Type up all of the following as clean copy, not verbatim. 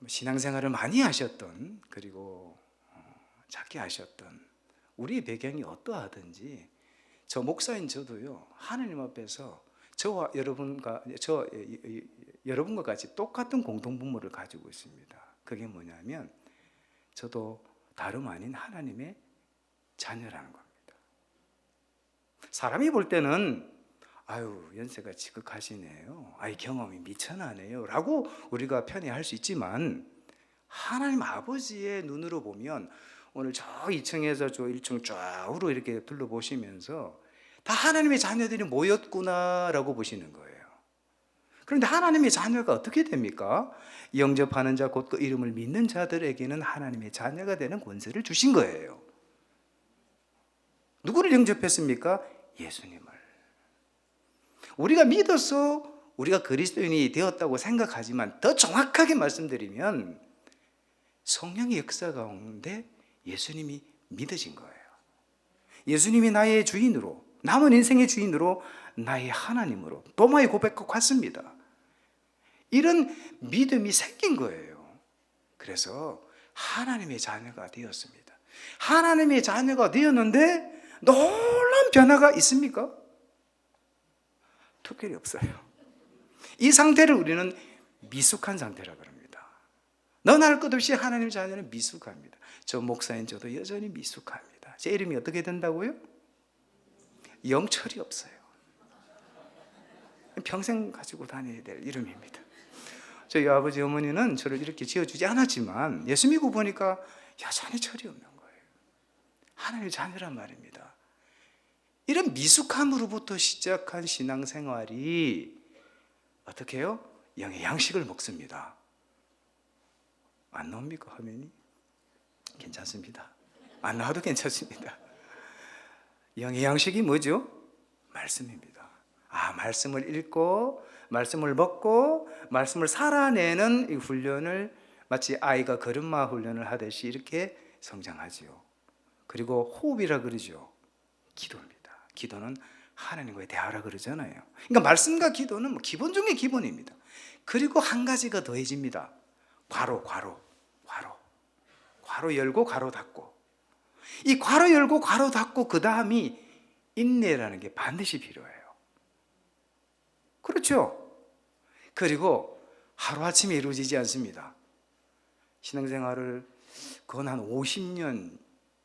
신앙생활을 많이 하셨던, 그리고 작게 하셨던 우리 배경이 어떠하든지 저 목사인 저도요, 하나님 앞에서 저와 여러분과 같이 똑같은 공통분모를 가지고 있습니다. 그게 뭐냐면 저도 다름 아닌 하나님의 자녀라는 겁니다. 사람이 볼 때는 아유, 연세가 지극하시네요, 아이 경험이 미천하네요 라고 우리가 편애할 수 있지만, 하나님 아버지의 눈으로 보면 오늘 저 2층에서 저 1층 좌우로 이렇게 둘러보시면서 다 하나님의 자녀들이 모였구나 라고 보시는 거예요. 그런데 하나님의 자녀가 어떻게 됩니까? 영접하는 자, 곧 그 이름을 믿는 자들에게는 하나님의 자녀가 되는 권세를 주신 거예요. 누구를 영접했습니까? 예수님을. 우리가 믿어서 우리가 그리스도인이 되었다고 생각하지만, 더 정확하게 말씀드리면 성령의 역사 가운데 예수님이 믿어진 거예요. 예수님이 나의 주인으로, 남은 인생의 주인으로, 나의 하나님으로, 도마의 고백과 같습니다. 이런 믿음이 생긴 거예요. 그래서 하나님의 자녀가 되었습니다. 하나님의 자녀가 되었는데 놀라운 변화가 있습니까? 특별히 없어요. 이 상태를 우리는 미숙한 상태라고 합니다. 너나 할 것 없이 하나님의 자녀는 미숙합니다. 저 목사인 저도 여전히 미숙합니다. 제 이름이 어떻게 된다고요? 영철이 없어요. 평생 가지고 다녀야 될 이름입니다. 저희 아버지 어머니는 저를 이렇게 지어주지 않았지만 예수 믿고 보니까 여전히 철이 없는 거예요. 하나님의 자녀란 말입니다. 이런 미숙함으로부터 시작한 신앙생활이 어떻게 해요? 영의 양식을 먹습니다. 안 나옵니까 화면이? 괜찮습니다. 안 나와도 괜찮습니다. 영의 양식이 뭐죠? 말씀입니다. 말씀을 읽고 말씀을 먹고 말씀을 살아내는 이 훈련을 마치 아이가 걸음마 훈련을 하듯이 이렇게 성장하지요. 그리고 호흡이라 그러죠. 기도입니다. 기도는 하나님과의 대화라 그러잖아요. 그러니까 말씀과 기도는 뭐 기본 중에 기본입니다. 그리고 한 가지가 더해집니다. 괄호 열고 괄호 닫고. 이 괄호 열고 괄호 닫고 그 다음이 인내라는 게 반드시 필요해요. 그렇죠? 그리고 하루아침에 이루어지지 않습니다. 신앙생활을 건 한 50년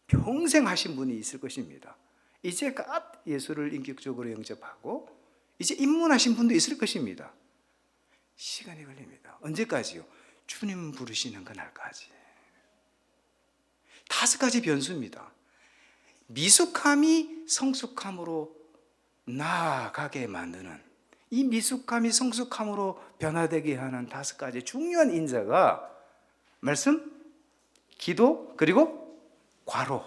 평생 하신 분이 있을 것입니다. 이제 갓 예수를 인격적으로 영접하고 이제 입문하신 분도 있을 것입니다. 시간이 걸립니다. 언제까지요? 주님 부르시는 그날까지. 5가지 변수입니다. 미숙함이 성숙함으로 나아가게 만드는, 이 미숙함이 성숙함으로 변화되게 하는 5가지 중요한 인자가 말씀, 기도, 그리고 괄호,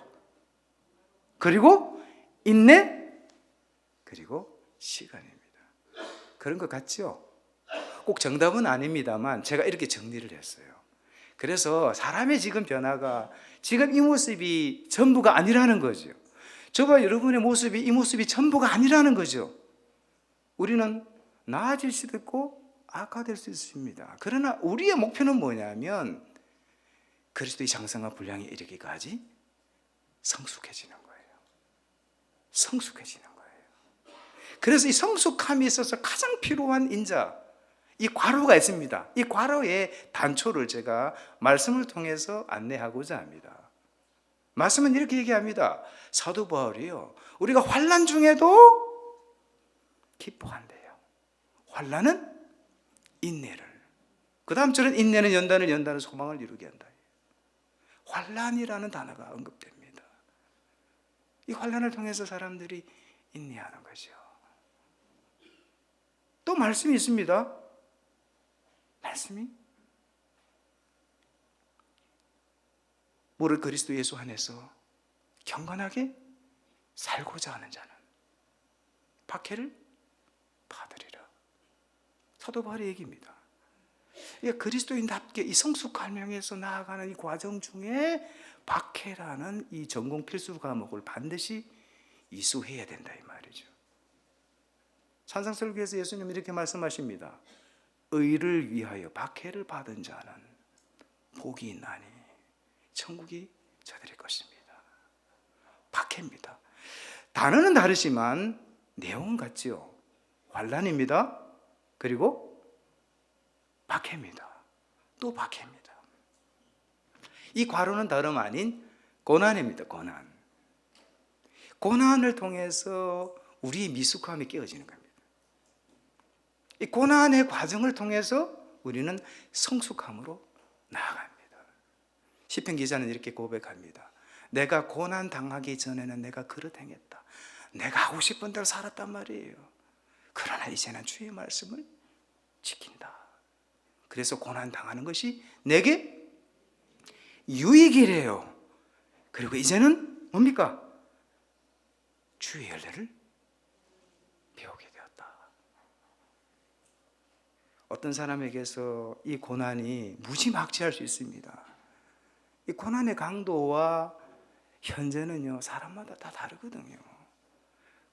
그리고 인내, 그리고 시간입니다. 그런 것 같죠? 꼭 정답은 아닙니다만 제가 이렇게 정리를 했어요. 그래서 사람의 지금 변화가 지금 이 모습이 전부가 아니라는 거죠. 저와 여러분의 모습이 이 모습이 전부가 아니라는 거죠. 우리는 나아질 수도 있고 악화될 수 있습니다. 그러나 우리의 목표는 뭐냐면 그리스도의 장성과 분량에 이르기까지 성숙해지는 거예요. 성숙해지는 거예요. 그래서 이 성숙함에 있어서 가장 필요한 인자, 이 괄호가 있습니다. 이 괄호의 단초를 제가 말씀을 통해서 안내하고자 합니다. 말씀은 이렇게 얘기합니다. 사도 바울이요, 우리가 환난 중에도 기뻐한대요. 환난은 인내를, 그 다음 절은 인내는 연단을, 연단은 소망을 이루게 한다. 환난이라는 단어가 언급됩니다. 이 환난을 통해서 사람들이 인내하는 거죠. 또 말씀이 있습니다. 말씀이 무릇 그리스도 예수 안에서 경건하게 살고자 하는 자는 박해를 받으리라. 사도 바울의 얘기입니다. 그리스도인답게 이 성숙함을 향해서 나아가는 이 과정 중에 박해라는 이 전공 필수 과목을 반드시 이수해야 된다 이 말이죠. 산상설교에서 예수님이 이렇게 말씀하십니다. 의를 위하여 박해를 받은 자는 복이 있나니 천국이 저들의 것입니다. 박해입니다. 단어는 다르지만 내용은 같지요. 환난입니다. 그리고 박해입니다. 또 박해입니다. 이 과로는 다름 아닌 고난입니다. 고난을 통해서 우리의 미숙함이 깨어지는 겁니다. 이 고난의 과정을 통해서 우리는 성숙함으로 나아갑니다. 시편 기자는 이렇게 고백합니다. 내가 고난 당하기 전에는 내가 그릇 행했다. 내가 하고 싶은 대로 살았단 말이에요. 그러나 이제는 주의 말씀을 지킨다. 그래서 고난 당하는 것이 내게 유익이래요. 그리고 이제는 뭡니까? 주의 열례를 배우게 되었다. 어떤 사람에게서 이 고난이 무지막지할 수 있습니다. 이 고난의 강도와 현재는요, 사람마다 다 다르거든요.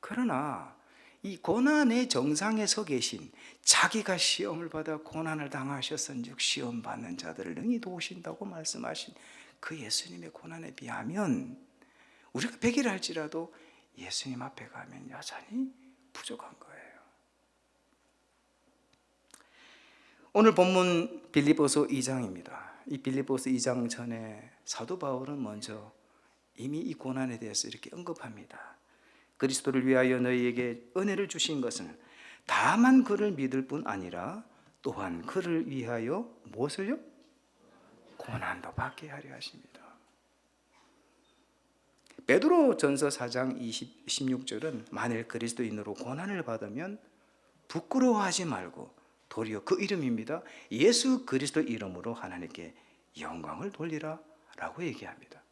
그러나 이 고난의 정상에 서 계신, 자기가 시험을 받아 고난을 당하셨은즉 시험 받는 자들을 능히 도우신다고 말씀하신 그 예수님의 고난에 비하면 우리가 100이라 할지라도 예수님 앞에 가면 여전히 부족한 거예요. 오늘 본문 빌립보서 2장입니다. 이 빌립보서 2장 전에 사도 바울은 먼저 이미 이 고난에 대해서 이렇게 언급합니다. 그리스도를 위하여 너희에게 은혜를 주신 것은 다만 그를 믿을 뿐 아니라 또한 그를 위하여 무엇을요? 고난도 받게 하려 하십니다. 베드로 전서 4장 16절은 만일 그리스도인으로 고난을 받으면 부끄러워하지 말고 도리어 그 이름입니다. 예수 그리스도 이름으로 하나님께 영광을 돌리라 라고 얘기합니다.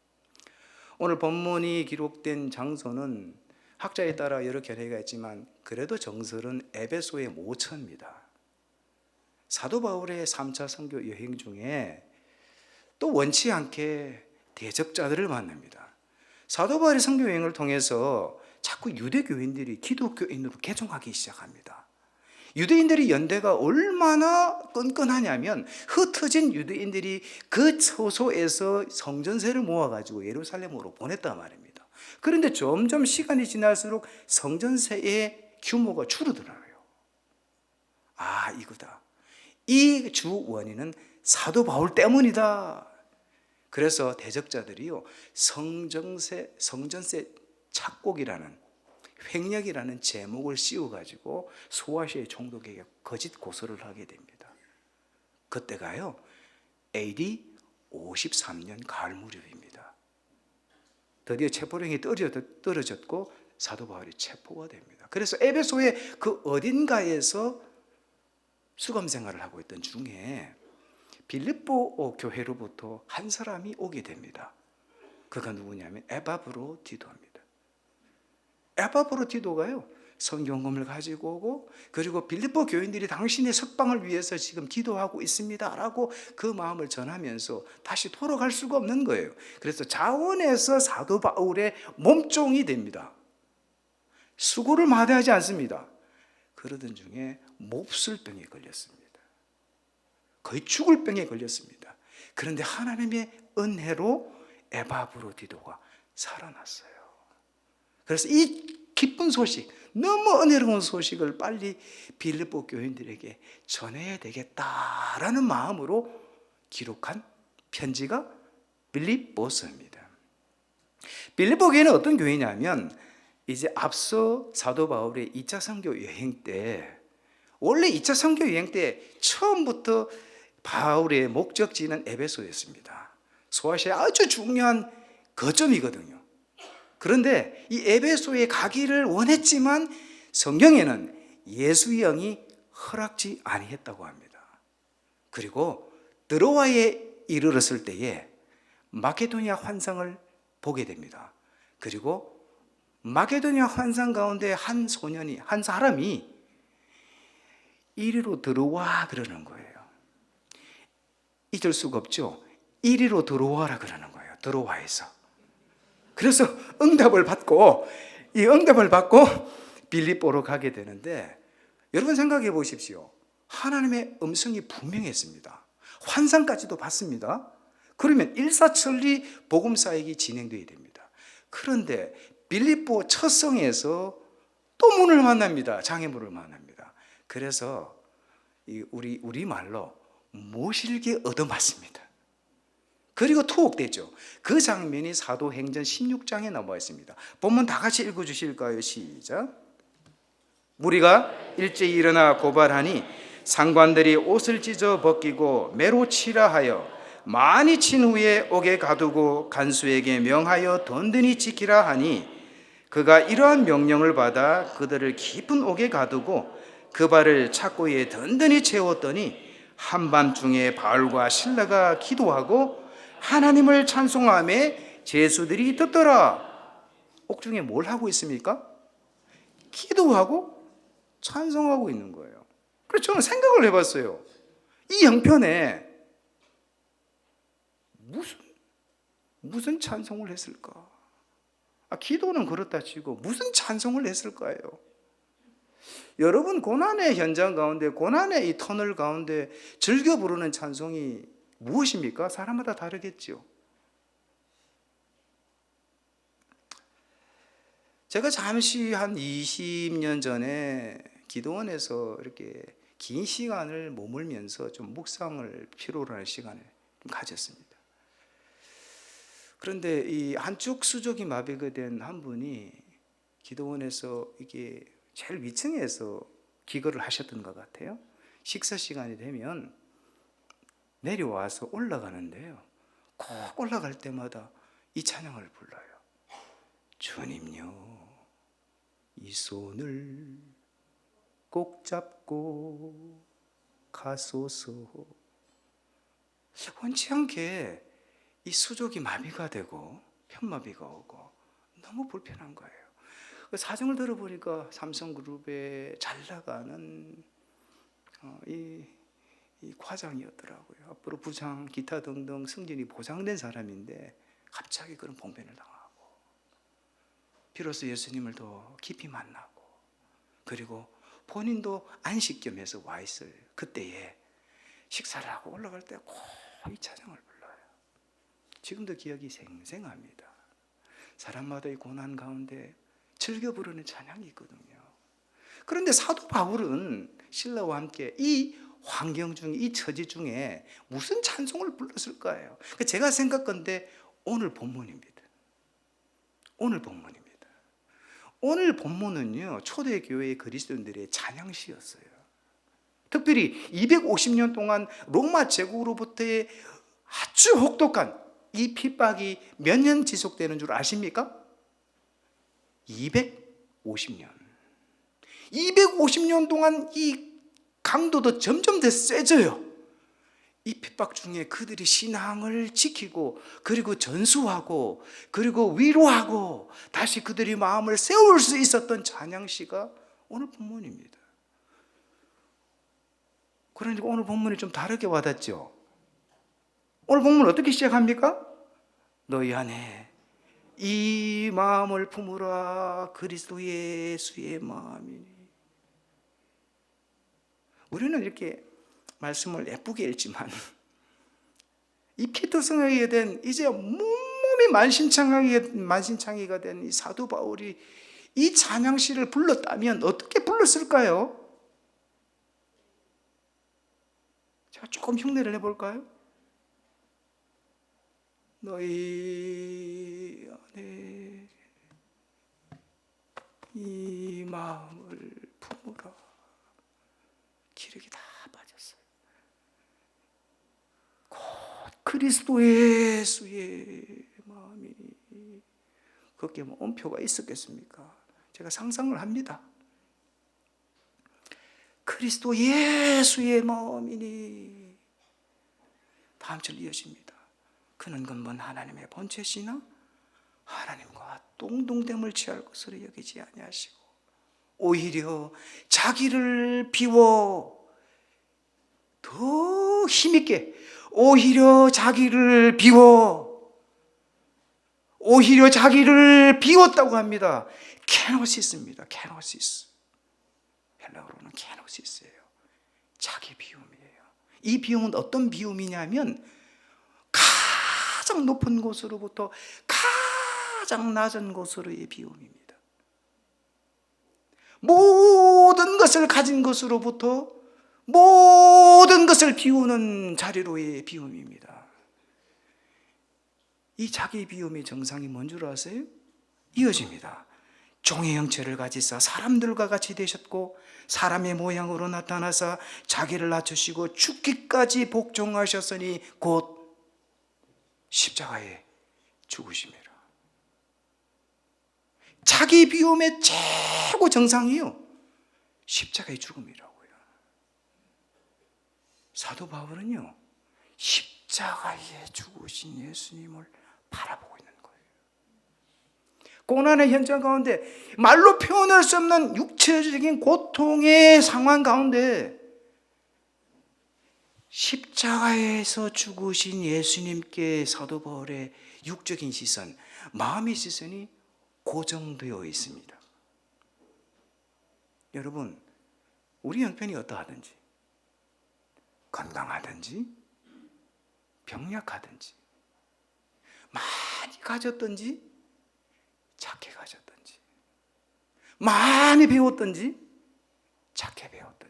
오늘 본문이 기록된 장소는 학자에 따라 여러 견해가 있지만 그래도 정설은 에베소의 모처입니다. 사도 바울의 3차 선교 여행 중에 또 원치 않게 대적자들을 만납니다. 사도 바울의 선교 여행을 통해서 자꾸 유대교인들이 기독교인으로 개종하기 시작합니다. 유대인들의 연대가 얼마나 끈끈하냐면 흩어진 유대인들이 그 처소에서 성전세를 모아가지고 예루살렘으로 보냈단 말입니다. 그런데 점점 시간이 지날수록 성전세의 규모가 줄어들어요. 아, 이거다. 이 주 원인은 사도 바울 때문이다. 그래서 대적자들이요, 성전세 착곡이라는, 횡령이라는 제목을 씌워가지고 소아시아의 총독에게 거짓 고소를 하게 됩니다. 그때가요, AD 53년 가을 무렵입니다. 드디어 체포령이 떨어졌고 사도 바울이 체포가 됩니다. 그래서 에베소의 그 어딘가에서 수감 생활을 하고 있던 중에 빌립보 교회로부터 한 사람이 오게 됩니다. 그가 누구냐면 에바브로디도입니다. 에바브로디도가요, 성경금을 가지고 오고, 그리고 빌립보 교인들이 당신의 석방을 위해서 지금 기도하고 있습니다 라고 그 마음을 전하면서 다시 돌아갈 수가 없는 거예요. 그래서 자원에서 사도 바울의 몸종이 됩니다. 수고를 마다하지 않습니다. 그러던 중에 몹쓸병에 걸렸습니다. 거의 죽을 병에 걸렸습니다. 그런데 하나님의 은혜로 에바브로디도가 살아났어요. 그래서 이 기쁜 소식, 너무 은혜로운 소식을 빨리 빌립보 교인들에게 전해야 되겠다라는 마음으로 기록한 편지가 빌립보서입니다. 빌립보 교회는 어떤 교회냐면, 이제 앞서 사도 바울의 2차 선교 여행 때, 원래 2차 선교 여행 때 처음부터 바울의 목적지는 에베소였습니다. 소아시아의 아주 중요한 거점이거든요. 그런데 이 에베소에 가기를 원했지만 성경에는 예수의 영이 허락지 아니했다고 합니다. 그리고 드로아에 이르렀을 때에 마케도니아 환상을 보게 됩니다. 그리고 마케도니아 환상 가운데 한 사람이 이리로 들어와 그러는 거예요. 잊을 수가 없죠. 이리로 들어와라 그러는 거예요. 들어와에서. 그래서 응답을 받고 빌립보로 가게 되는데, 여러분 생각해 보십시오. 하나님의 음성이 분명했습니다. 환상까지도 봤습니다. 그러면 일사천리 복음 사역이 진행되어야 됩니다. 그런데 빌립보 첫 성에서 또 문을 만납니다. 장애물을 만납니다. 그래서 우리 말로 모실게 얻어맞습니다. 그리고 투옥되죠. 그 장면이 사도행전 16장에 나와 있습니다. 본문 다 같이 읽어주실까요? 시작. 무리가 일제히 일어나 고발하니 상관들이 옷을 찢어 벗기고 매로 치라 하여 많이 친 후에 옥에 가두고 간수에게 명하여 든든히 지키라 하니 그가 이러한 명령을 받아 그들을 깊은 옥에 가두고 그 발을 착고에 든든히 채웠더니 한밤중에 바울과 실라가 기도하고 하나님을 찬송하며 제수들이 듣더라. 옥중에 뭘 하고 있습니까? 기도하고 찬송하고 있는 거예요. 그래서 저는 생각을 해봤어요. 이 형편에 무슨 찬송을 했을까? 기도는 그렇다 치고 무슨 찬송을 했을까요? 여러분, 고난의 현장 가운데, 고난의 이 터널 가운데 즐겨 부르는 찬송이 무엇입니까? 사람마다 다르겠죠. 제가 잠시 한 20년 전에 기도원에서 이렇게 긴 시간을 머물면서 좀 묵상을 필요로 하는 시간을 좀 가졌습니다. 그런데 이 한쪽 수족이 마비가 된 한 분이 기도원에서 이게 제일 위층에서 기거를 하셨던 것 같아요. 식사 시간이 되면 내려와서 올라가는데요, 꼭 올라갈 때마다 이 찬양을 불러요. 주님요, 이 손을 꼭 잡고 가소서. 원치 않게 이 수족이 마비가 되고 편마비가 오고 너무 불편한 거예요. 그 사정을 들어보니까 삼성그룹에 잘 나가는 이 과장이었더라고요. 앞으로 부장, 기타 등등 승진이 보장된 사람인데 갑자기 그런 봉변을 당하고, 비로소 예수님을 더 깊이 만나고, 그리고 본인도 안식 겸 해서 와 있을 그때에 식사를 하고 올라갈 때 꼭 이 찬양을 불러요. 지금도 기억이 생생합니다. 사람마다 이 고난 가운데 즐겨 부르는 찬양이 있거든요. 그런데 사도 바울은 신라와 함께 이 환경 중에, 이 처지 중에 무슨 찬송을 불렀을까요? 제가 생각건데 오늘 본문입니다. 오늘 본문입니다. 오늘 본문은요, 초대교회의 그리스도인들의 찬양시였어요. 특별히 250년 동안 로마 제국으로부터의 아주 혹독한 이 핍박이 몇 년 지속되는 줄 아십니까? 250년. 250년 동안 이 강도도 점점 더 세져요. 이 핍박 중에 그들이 신앙을 지키고, 그리고 전수하고, 그리고 위로하고, 다시 그들이 마음을 세울 수 있었던 찬양시가 오늘 본문입니다. 그러니까 오늘 본문이 좀 다르게 와닿죠. 오늘 본문 어떻게 시작합니까? 너희 안에 이 마음을 품으라, 그리스도 예수의 마음이니. 우리는 이렇게 말씀을 예쁘게 읽지만 이 피터성에게 된, 이제 몸이 만신창이가 된 이 사도 바울이 이 찬양시를 불렀다면 어떻게 불렀을까요? 제가 조금 흉내를 내볼까요? 너희 안에 이 마음을 품으라. 기력이 다 빠졌어요. 곧 그리스도 예수의 마음이, 그게 뭐 엄표가 있었겠습니까? 제가 상상을 합니다. 그리스도 예수의 마음이니. 다음 절 이어집니다. 그는 근본 하나님의 본체시나 하나님과 동등됨을 취할 것으로 여기지 아니하시고 오히려 자기를 비워, 더 힘있게, 오히려 자기를 비웠다고 합니다. 케노시스입니다. 케노시스. 헬라어로는 케노시스예요. 자기 비움이에요. 이 비움은 어떤 비움이냐면 가장 높은 곳으로부터 가장 낮은 곳으로의 비움입니다. 모든 것을 가진 것으로부터 모든 것을 비우는 자리로의 비움입니다. 이 자기 비움의 정상이 뭔 줄 아세요? 이어집니다. 종의 형체를 가지사 사람들과 같이 되셨고 사람의 모양으로 나타나사 자기를 낮추시고 죽기까지 복종하셨으니 곧 십자가에 죽으심이라. 자기 비움의 최고 정상이요, 십자가의 죽음이라고요. 사도 바울은요, 십자가에 죽으신 예수님을 바라보고 있는 거예요. 고난의 현장 가운데 말로 표현할 수 없는 육체적인 고통의 상황 가운데 십자가에서 죽으신 예수님께 사도 바울의 육적인 시선, 마음의 시선이 고정되어 있습니다. 여러분, 우리 형편이 어떠하든지, 건강하든지 병약하든지, 많이 가졌든지 작게 가졌든지, 많이 배웠든지 작게 배웠든지,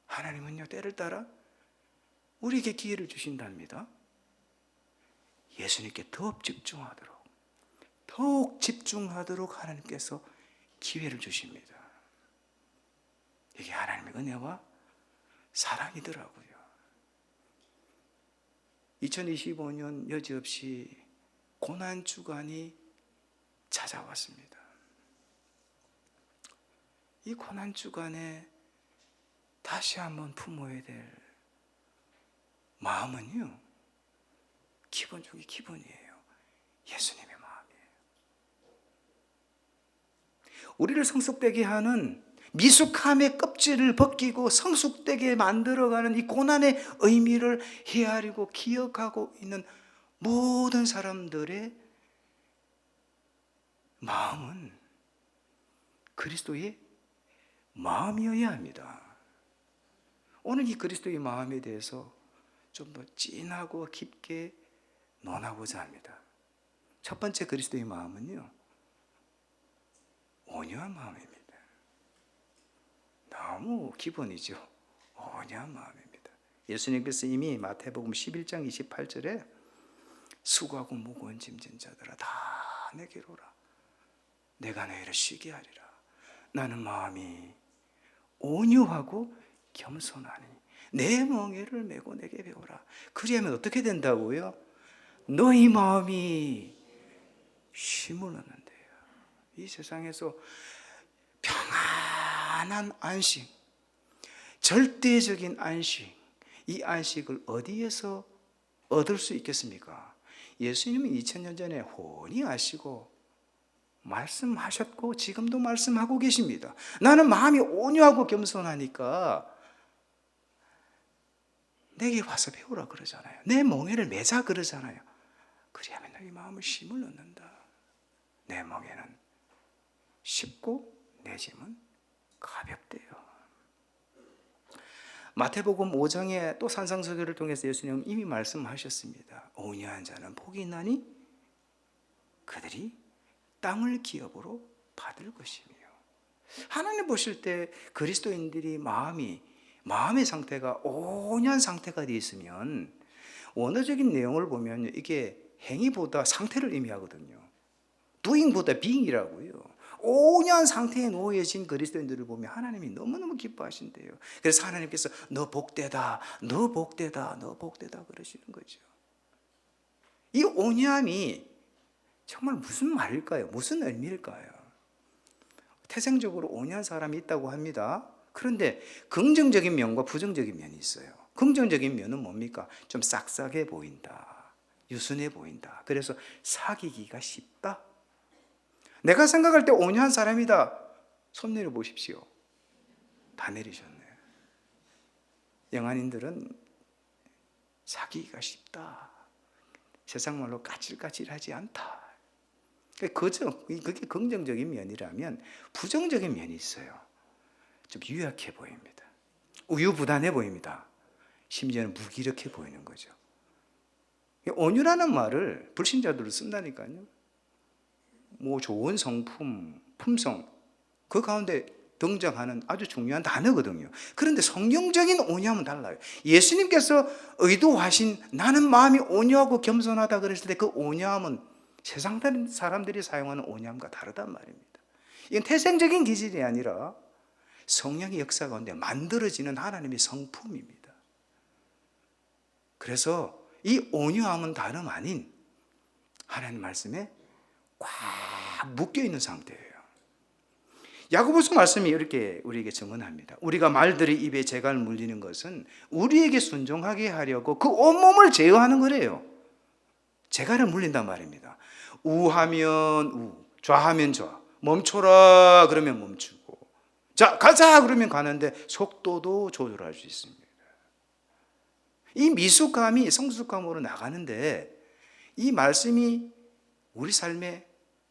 하나님은요, 때를 따라 우리에게 기회를 주신답니다. 예수님께 더욱 집중하도록 하나님께서 기회를 주십니다. 이게 하나님의 은혜와 사랑이더라고요. 2025년 여지없이 고난주간이 찾아왔습니다. 이 고난주간에 다시 한번 품어야 될 마음은요, 기본 중에 기본이에요. 예수님의 마음이에요. 우리를 성숙되게 하는 미숙함의 껍질을 벗기고 성숙되게 만들어가는 이 고난의 의미를 헤아리고 기억하고 있는 모든 사람들의 마음은 그리스도의 마음이어야 합니다. 오늘 이 그리스도의 마음에 대해서 좀 더 진하고 깊게 논하고자 합니다. 첫 번째 그리스도의 마음은요, 온유한 마음입니다. 너무 기본이죠. 온유한 마음입니다. 예수님께서 이미 마태복음 11장 28절에 수고하고 무거운 짐진 자들아 다 내게로 오라. 내가 너희를 쉬게 하리라. 나는 마음이 온유하고 겸손하니 내 멍에를 메고 내게 배우라. 그리하면 어떻게 된다고요? 너희 마음이 쉼을 얻는데요. 이 세상에서 평안한 안식, 절대적인 안식, 이 안식을 어디에서 얻을 수 있겠습니까? 예수님은 2000년 전에 훤히 아시고 말씀하셨고 지금도 말씀하고 계십니다. 나는 마음이 온유하고 겸손하니까 내게 와서 배우라 그러잖아요. 내 멍에를 매자 그러잖아요. 그리하면 너희 마음을 쉼을 얻는다. 내 멍에는 쉽고 내 짐은 가볍대요. 마태복음 5장에 또 산상수교를 통해서 예수님은 이미 말씀하셨습니다. 온유한 자는 복이 있나니 그들이 땅을 기업으로 받을 것이며. 하나님 보실 때 그리스도인들이 마음의 상태가 온유한 상태가 되어 있으면 원어적인 내용을 보면 이게 행위보다 상태를 의미하거든요. doing보다 being이라고요. 온유한 상태에 놓여진 그리스도인들을 보면 하나님이 너무너무 기뻐하신대요. 그래서 하나님께서 너 복되다, 너 복되다, 너 복되다 그러시는 거죠. 이 온유함이 정말 무슨 말일까요? 무슨 의미일까요? 태생적으로 온유한 사람이 있다고 합니다. 그런데 긍정적인 면과 부정적인 면이 있어요. 긍정적인 면은 뭡니까? 좀 싹싹해 보인다, 유순해 보인다. 그래서 사귀기가 쉽다. 내가 생각할 때 온유한 사람이다. 손 내려 보십시오. 다 내리셨네요. 영안인들은 사귀기가 쉽다. 세상 말로 까칠까칠하지 않다. 그게 긍정적인 면이라면 부정적인 면이 있어요. 좀 유약해 보입니다. 우유부단해 보입니다. 심지어는 무기력해 보이는 거죠. 온유라는 말을 불신자들로 쓴다니까요. 뭐 좋은 성품, 품성, 그 가운데 등장하는 아주 중요한 단어거든요. 그런데 성경적인 온유함은 달라요. 예수님께서 의도하신 나는 마음이 온유하고 겸손하다 그랬을 때 그 온유함은 세상 사람들이 사용하는 온유함과 다르단 말입니다. 이건 태생적인 기질이 아니라 성령의 역사 가운데 만들어지는 하나님의 성품입니다. 그래서 이 온유함은 다름 아닌 하나님 말씀에 꽉 묶여있는 상태예요. 야고보서 말씀이 이렇게 우리에게 증언합니다. 우리가 말들의 입에 재갈 물리는 것은 우리에게 순종하게 하려고 그 온몸을 제어하는 거래요. 재갈을 물린단 말입니다. 우하면 우, 좌하면 좌, 멈춰라 그러면 멈추고, 자 가자 그러면 가는데 속도도 조절할 수 있습니다. 이 미숙함이 성숙함으로 나가는데 이 말씀이 우리 삶의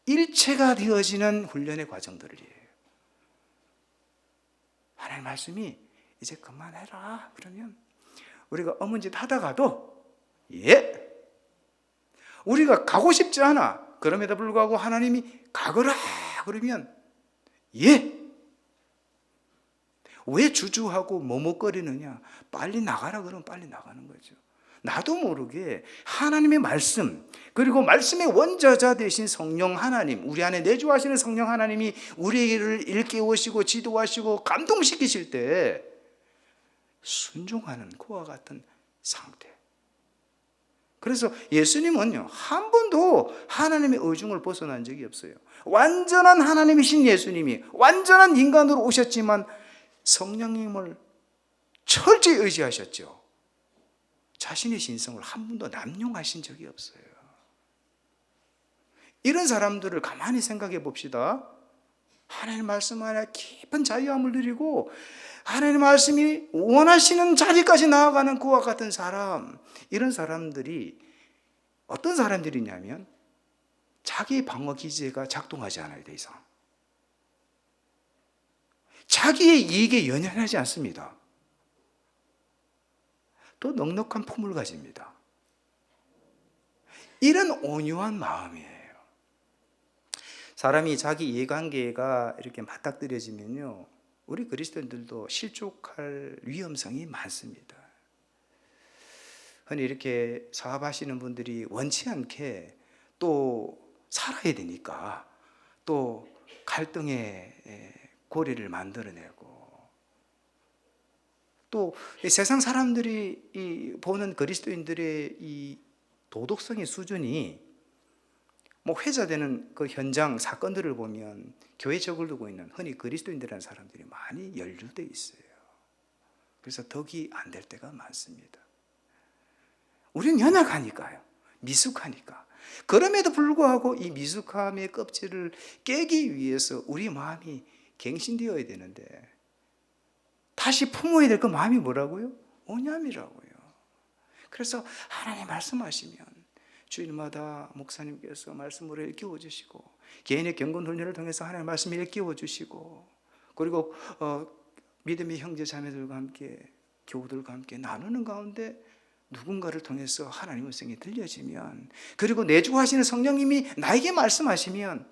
일체가 되어지는 훈련의 과정들이에요. 하나님 말씀이 이제 그만해라 그러면 우리가 어문짓 하다가도 예, 우리가 가고 싶지 않아 그럼에도 불구하고 하나님이 가거라 그러면 예, 왜 주저하고 머뭇거리느냐? 빨리 나가라 그러면 빨리 나가는 거죠. 나도 모르게 하나님의 말씀, 그리고 말씀의 원저자 되신 성령 하나님, 우리 안에 내주하시는 성령 하나님이 우리를 일깨우시고 지도하시고 감동시키실 때 순종하는 그와 같은 상태. 그래서 예수님은요, 한 번도 하나님의 의중을 벗어난 적이 없어요. 완전한 하나님이신 예수님이 완전한 인간으로 오셨지만 성령님을 철저히 의지하셨죠. 자신의 신성을 한 번도 남용하신 적이 없어요. 이런 사람들을 가만히 생각해 봅시다. 하나님 말씀 안에 깊은 자유함을 누리고 하나님 말씀이 원하시는 자리까지 나아가는 그와 같은 사람, 이런 사람들이 어떤 사람들이냐면 자기 방어 기제가 작동하지 않아요. 더 이상 자기의 이익에 연연하지 않습니다. 또 넉넉한 품을 가집니다. 이런 온유한 마음이에요. 사람이 자기 이해관계가 이렇게 맞닥뜨려지면요, 우리 그리스도인들도 실족할 위험성이 많습니다. 흔히 이렇게 사업하시는 분들이 원치 않게 또 살아야 되니까 또 갈등의 고리를 만들어내고, 또 세상 사람들이 보는 그리스도인들의 이 도덕성의 수준이 뭐 회자되는 그 현장 사건들을 보면 교회 적을 두고 있는 흔히 그리스도인들이라는 사람들이 많이 연루되어 있어요. 그래서 덕이 안 될 때가 많습니다. 우리는 연약하니까요. 미숙하니까. 그럼에도 불구하고 이 미숙함의 껍질을 깨기 위해서 우리 마음이 갱신되어야 되는데 다시 품어야 될 그 마음이 뭐라고요? 온유함이라고요. 그래서 하나님 말씀하시면 주일마다 목사님께서 말씀으로 일깨워 주시고, 개인의 경건 훈련을 통해서 하나님 말씀을 일깨워 주시고, 그리고 믿음의 형제 자매들과 함께 교우들과 함께 나누는 가운데 누군가를 통해서 하나님의 음성이 들려지면, 그리고 내주하시는 성령님이 나에게 말씀하시면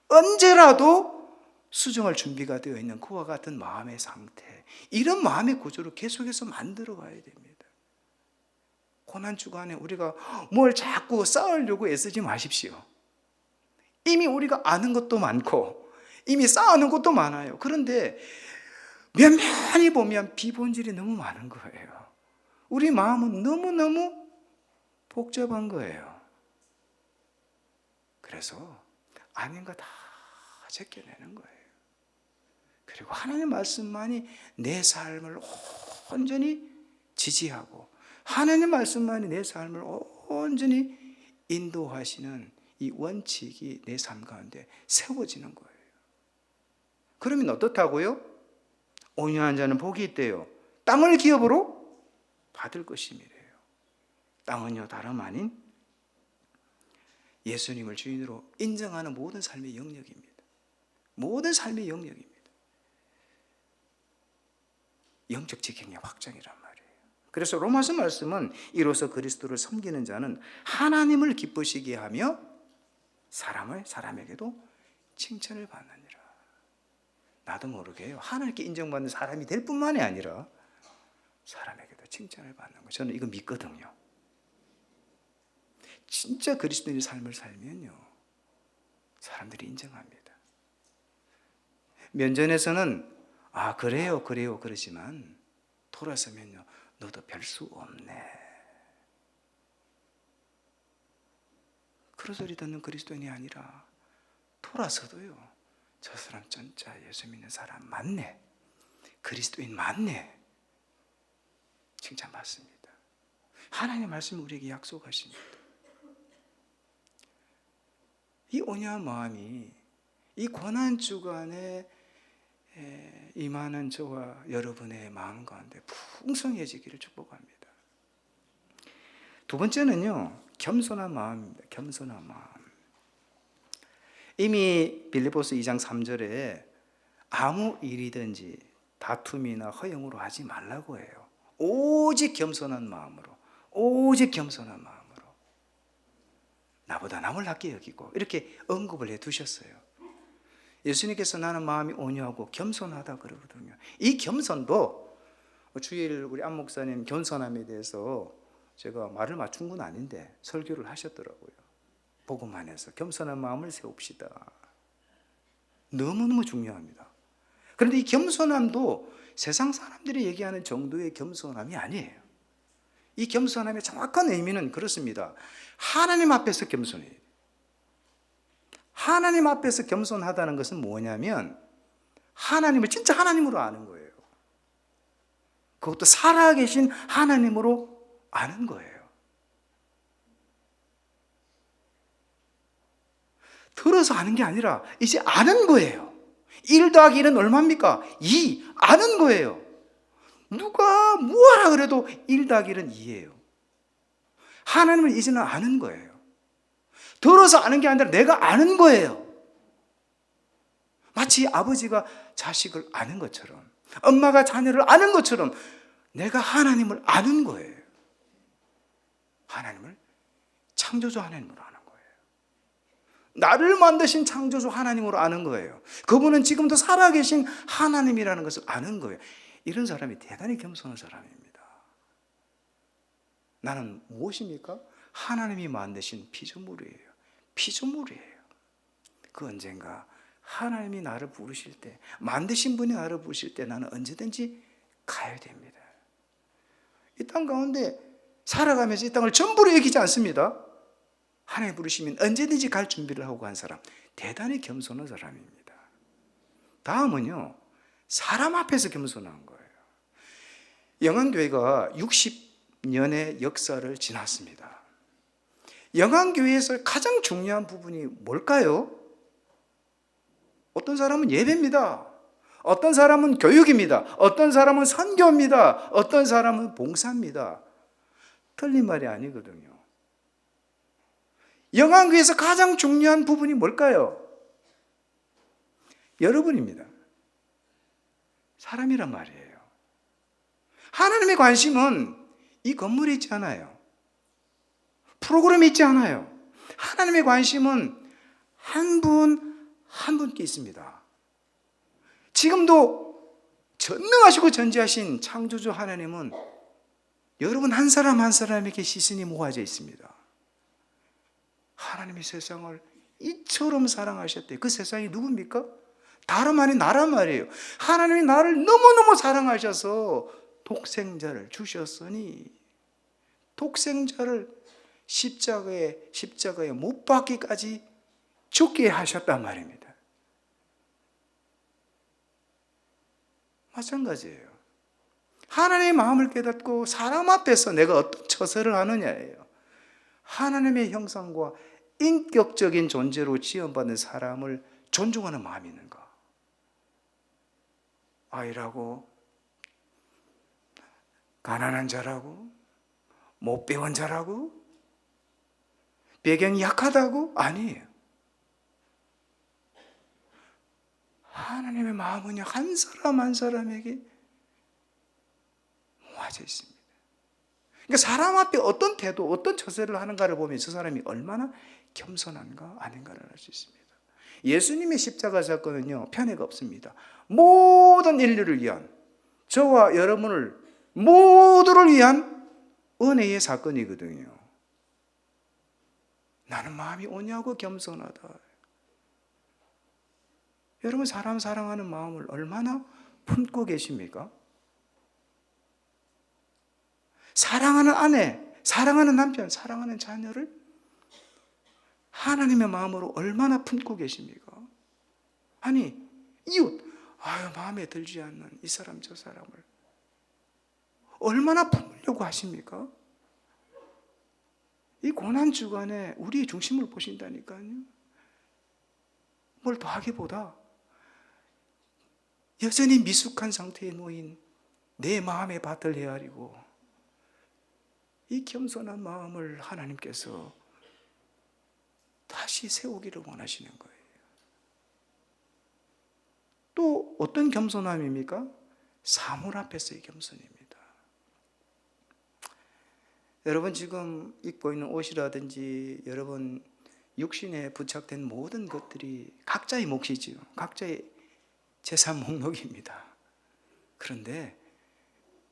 언제라도 수정할 준비가 되어 있는 그와 같은 마음의 상태, 이런 마음의 구조를 계속해서 만들어 가야 됩니다. 고난 주간에 우리가 뭘 자꾸 쌓으려고 애쓰지 마십시오. 이미 우리가 아는 것도 많고 이미 쌓아놓은 것도 많아요. 그런데 면면히 보면 비본질이 너무 많은 거예요. 우리 마음은 너무너무 복잡한 거예요. 그래서 아닌 거 다 제껴내는 거예요. 그리고 하나님의 말씀만이 내 삶을 온전히 지지하고 하나님의 말씀만이 내 삶을 온전히 인도하시는 이 원칙이 내 삶 가운데 세워지는 거예요. 그러면 어떻다고요? 온유한 자는 복이 있대요. 땅을 기업으로 받을 것임이래요. 땅은요, 다름 아닌 예수님을 주인으로 인정하는 모든 삶의 영역입니다. 모든 삶의 영역입니다. 영적 지경의 확장이란 말이에요. 그래서 로마서 말씀은 이로써 그리스도를 섬기는 자는 하나님을 기쁘시게 하며 사람에게도 칭찬을 받느니라. 나도 모르게요, 하나님께 인정받는 사람이 될 뿐만이 아니라 사람에게도 칭찬을 받는 거, 저는 이거 믿거든요. 진짜 그리스도인의 삶을 살면요, 사람들이 인정합니다. 면전에서는 그래요 그러지만 돌아서면요, 너도 별 수 없네, 그런 소리 듣는 그리스도인이 아니라 돌아서도요, 저 사람 진짜 예수 믿는 사람 맞네, 그리스도인 맞네, 칭찬받습니다. 하나님의 말씀이 우리에게 약속하십니다. 이 온유한 마음이 이 고난 주간에 임하는 저와 여러분의 마음 가운데 풍성해지기를 축복합니다. 두 번째는요, 겸손한 마음입니다. 겸손한 마음. 이미 빌립보서 2장 3절에 아무 일이든지 다툼이나 허영으로 하지 말라고 해요. 오직 겸손한 마음으로, 오직 겸손한 마음으로 나보다 남을 낮게 여기고, 이렇게 언급을 해 두셨어요. 예수님께서 나는 마음이 온유하고 겸손하다 그러거든요. 이 겸손도 주일 우리 안 목사님 겸손함에 대해서 제가 말을 맞춘 건 아닌데 설교를 하셨더라고요. 복음만 해서 겸손한 마음을 세웁시다. 너무너무 중요합니다. 그런데 이 겸손함도 세상 사람들이 얘기하는 정도의 겸손함이 아니에요. 이 겸손함의 정확한 의미는 그렇습니다. 하나님 앞에서 겸손해야 돼요. 하나님 앞에서 겸손하다는 것은 뭐냐면 하나님을 진짜 하나님으로 아는 거예요. 그것도 살아계신 하나님으로 아는 거예요. 들어서 아는 게 아니라 이제 아는 거예요. 1 더하기 1은 얼마입니까? 2. 아는 거예요. 누가 뭐하라 그래도 1 더하기 1은 2예요. 하나님을 이제는 아는 거예요. 들어서 아는 게 아니라 내가 아는 거예요. 마치 아버지가 자식을 아는 것처럼, 엄마가 자녀를 아는 것처럼 내가 하나님을 아는 거예요. 하나님을 창조주 하나님으로 아는 거예요. 나를 만드신 창조주 하나님으로 아는 거예요. 그분은 지금도 살아계신 하나님이라는 것을 아는 거예요. 이런 사람이 대단히 겸손한 사람입니다. 나는 무엇입니까? 하나님이 만드신 피조물이에요. 피조물이에요. 그 언젠가 하나님이 나를 부르실 때, 만드신 분이 나를 부르실 때 나는 언제든지 가야 됩니다. 이 땅 가운데 살아가면서 이 땅을 전부로 여기지 않습니다. 하나님 부르시면 언제든지 갈 준비를 하고 간 사람, 대단히 겸손한 사람입니다. 다음은요, 사람 앞에서 겸손한 거예요. 영안교회가 60년의 역사를 지났습니다. 영안교회에서 가장 중요한 부분이 뭘까요? 어떤 사람은 예배입니다. 어떤 사람은 교육입니다. 어떤 사람은 선교입니다. 어떤 사람은 봉사입니다. 틀린 말이 아니거든요. 영안교회에서 가장 중요한 부분이 뭘까요? 여러분입니다. 사람이란 말이에요. 하나님의 관심은 이 건물에 있지 않아요. 프로그램에 있지 않아요. 하나님의 관심은 한 분 한 분께 있습니다. 지금도 전능하시고 전지하신 창조주 하나님은 여러분 한 사람 한 사람에게 시선이 모아져 있습니다. 하나님이 세상을 이처럼 사랑하셨대요. 그 세상이 누굽니까? 다름 아닌 나란 말이에요. 하나님이 나를 너무너무 사랑하셔서 독생자를 주셨으니 독생자를 십자가에 못 박기까지 죽게 하셨단 말입니다. 마찬가지예요. 하나님의 마음을 깨닫고 사람 앞에서 내가 어떤 처세를 하느냐예요. 하나님의 형상과 인격적인 존재로 지원받는 사람을 존중하는 마음이 있는가? 아이라고, 가난한 자라고, 못 배운 자라고, 배경이 약하다고? 아니에요. 하나님의 마음은요, 한 사람 한 사람에게 모아져 있습니다. 그러니까 사람 앞에 어떤 태도, 어떤 처세를 하는가를 보면 저 사람이 얼마나 겸손한가 아닌가를 알 수 있습니다. 예수님의 십자가 사건은요, 편애가 없습니다. 모든 인류를 위한, 저와 여러분을 모두를 위한 은혜의 사건이거든요. 나는 마음이 오냐고 겸손하다. 여러분, 사람 사랑하는 마음을 얼마나 품고 계십니까? 사랑하는 아내, 사랑하는 남편, 사랑하는 자녀를 하나님의 마음으로 얼마나 품고 계십니까? 아니, 이웃, 마음에 들지 않는 이 사람 저 사람을 얼마나 품으려고 하십니까? 이 고난 주간에 우리의 중심을 보신다니까요. 뭘 더하기보다 여전히 미숙한 상태에 놓인 내 마음의 밭을 헤아리고 이 겸손한 마음을 하나님께서 다시 세우기를 원하시는 거예요. 또 어떤 겸손함입니까? 사물 앞에서의 겸손입니다. 여러분 지금 입고 있는 옷이라든지 여러분 육신에 부착된 모든 것들이 각자의 몫이지요. 각자의 재산 목록입니다. 그런데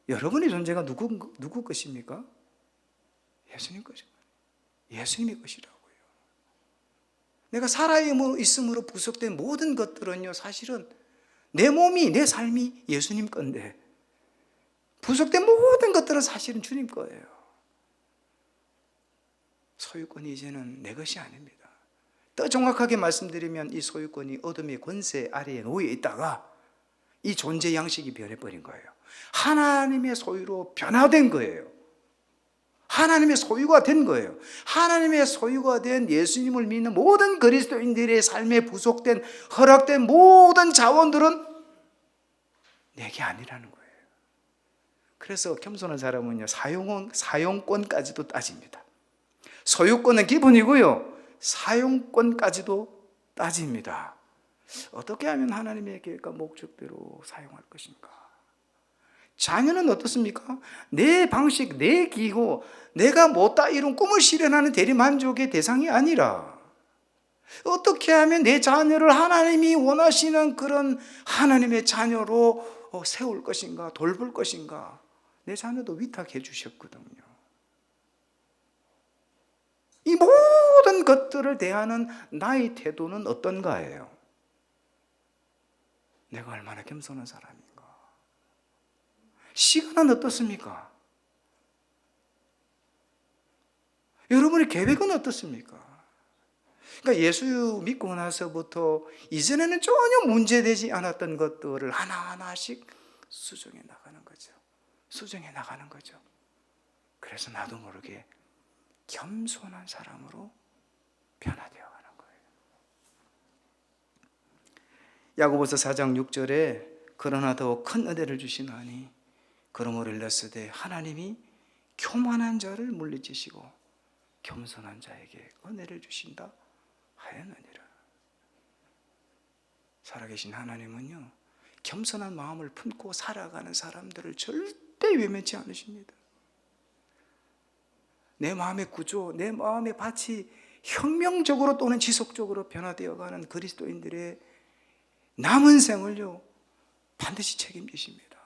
여러분의 존재가 누구 것입니까? 예수님 것입니다. 예수님의 것이라고요. 내가 살아있음으로 부속된 모든 것들은요, 사실은 내 몸이, 내 삶이 예수님 건데, 부속된 모든 것들은 사실은 주님 거예요. 소유권이 이제는 내 것이 아닙니다. 더 정확하게 말씀드리면 이 소유권이 어둠의 권세 아래에 놓여 있다가 이 존재 양식이 변해버린 거예요. 하나님의 소유로 변화된 거예요. 하나님의 소유가 된 거예요. 하나님의 소유가 된 예수님을 믿는 모든 그리스도인들의 삶에 부속된 허락된 모든 자원들은 내게 아니라는 거예요. 그래서 겸손한 사람은요, 사용권까지도 따집니다. 소유권은 기본이고요, 사용권까지도 따집니다. 어떻게 하면 하나님의 계획과 목적대로 사용할 것인가? 자녀는 어떻습니까? 내 방식, 내 기호, 내가 못다 이룬 꿈을 실현하는 대리만족의 대상이 아니라 어떻게 하면 내 자녀를 하나님이 원하시는 그런 하나님의 자녀로 세울 것인가, 돌볼 것인가? 내 자녀도 위탁해 주셨거든요. 이 모든 것들을 대하는 나의 태도는 어떤가예요? 내가 얼마나 겸손한 사람인가? 시간은 어떻습니까? 여러분의 계획은 어떻습니까? 그러니까 예수 믿고 나서부터 이전에는 전혀 문제되지 않았던 것들을 하나하나씩 수정해 나가는 거죠. 수정해 나가는 거죠. 그래서 나도 모르게 겸손한 사람으로 변화되어 가는 거예요. 야고보서 4장 6절에 그러나 더 큰 은혜를 주시나니 그러므로 일렀으되 하나님이 교만한 자를 물리치시고 겸손한 자에게 은혜를 주신다 하였느니라. 살아계신 하나님은요, 겸손한 마음을 품고 살아가는 사람들을 절대 외면치 않으십니다. 내 마음의 구조, 내 마음의 밭이 혁명적으로 또는 지속적으로 변화되어가는 그리스도인들의 남은 생을요, 반드시 책임지십니다.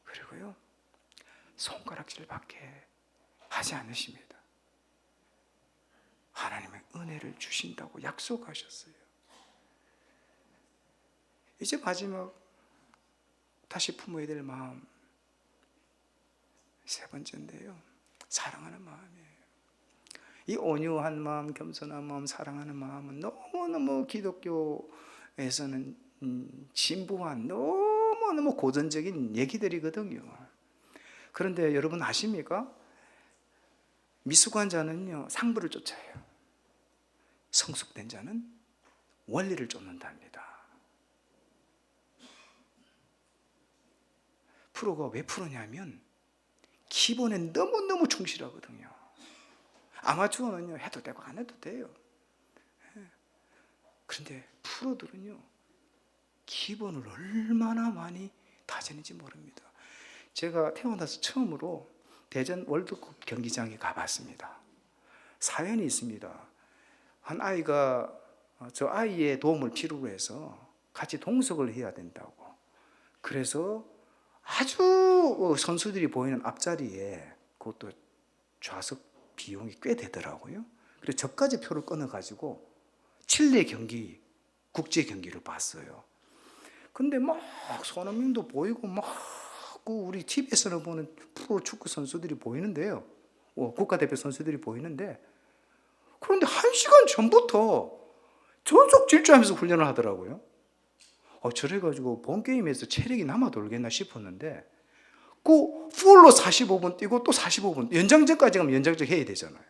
그리고요, 손가락질밖에 하지 않으십니다. 하나님의 은혜를 주신다고 약속하셨어요. 이제 마지막 다시 품어야 될 마음, 세 번째인데요, 사랑하는 마음이에요. 이 온유한 마음, 겸손한 마음, 사랑하는 마음은 너무너무 기독교에서는 진부한 너무너무 고전적인 얘기들이거든요. 그런데 여러분 아십니까? 미숙한 자는요, 상부를 쫓아요. 성숙된 자는 원리를 쫓는답니다. 프로가 왜 프로냐면 기본에 너무너무 충실하거든요. 아마추어는요, 해도 되고 안 해도 돼요. 그런데 프로들은요, 기본을 얼마나 많이 다지는지 모릅니다. 제가 태어나서 처음으로 대전 월드컵 경기장에 가봤습니다. 사연이 있습니다. 한 아이가 저 아이의 도움을 필요로 해서 같이 동석을 해야 된다고. 그래서 아주 선수들이 보이는 앞자리에, 그것도 좌석 비용이 꽤 되더라고요. 그래서 저까지 표를 끊어가지고 칠레 경기, 국제 경기를 봤어요. 근데 막 손흥민도 보이고 막 우리 TV에서는 보는 프로 축구 선수들이 보이는데요. 국가대표 선수들이 보이는데, 그런데 1시간 전부터 저쪽 질주하면서 훈련을 하더라고요. 저래가지고 본 게임에서 체력이 남아 돌겠나 싶었는데, 그 풀로 45분 뛰고 또 45분 연장전까지 가면 연장전 해야 되잖아요.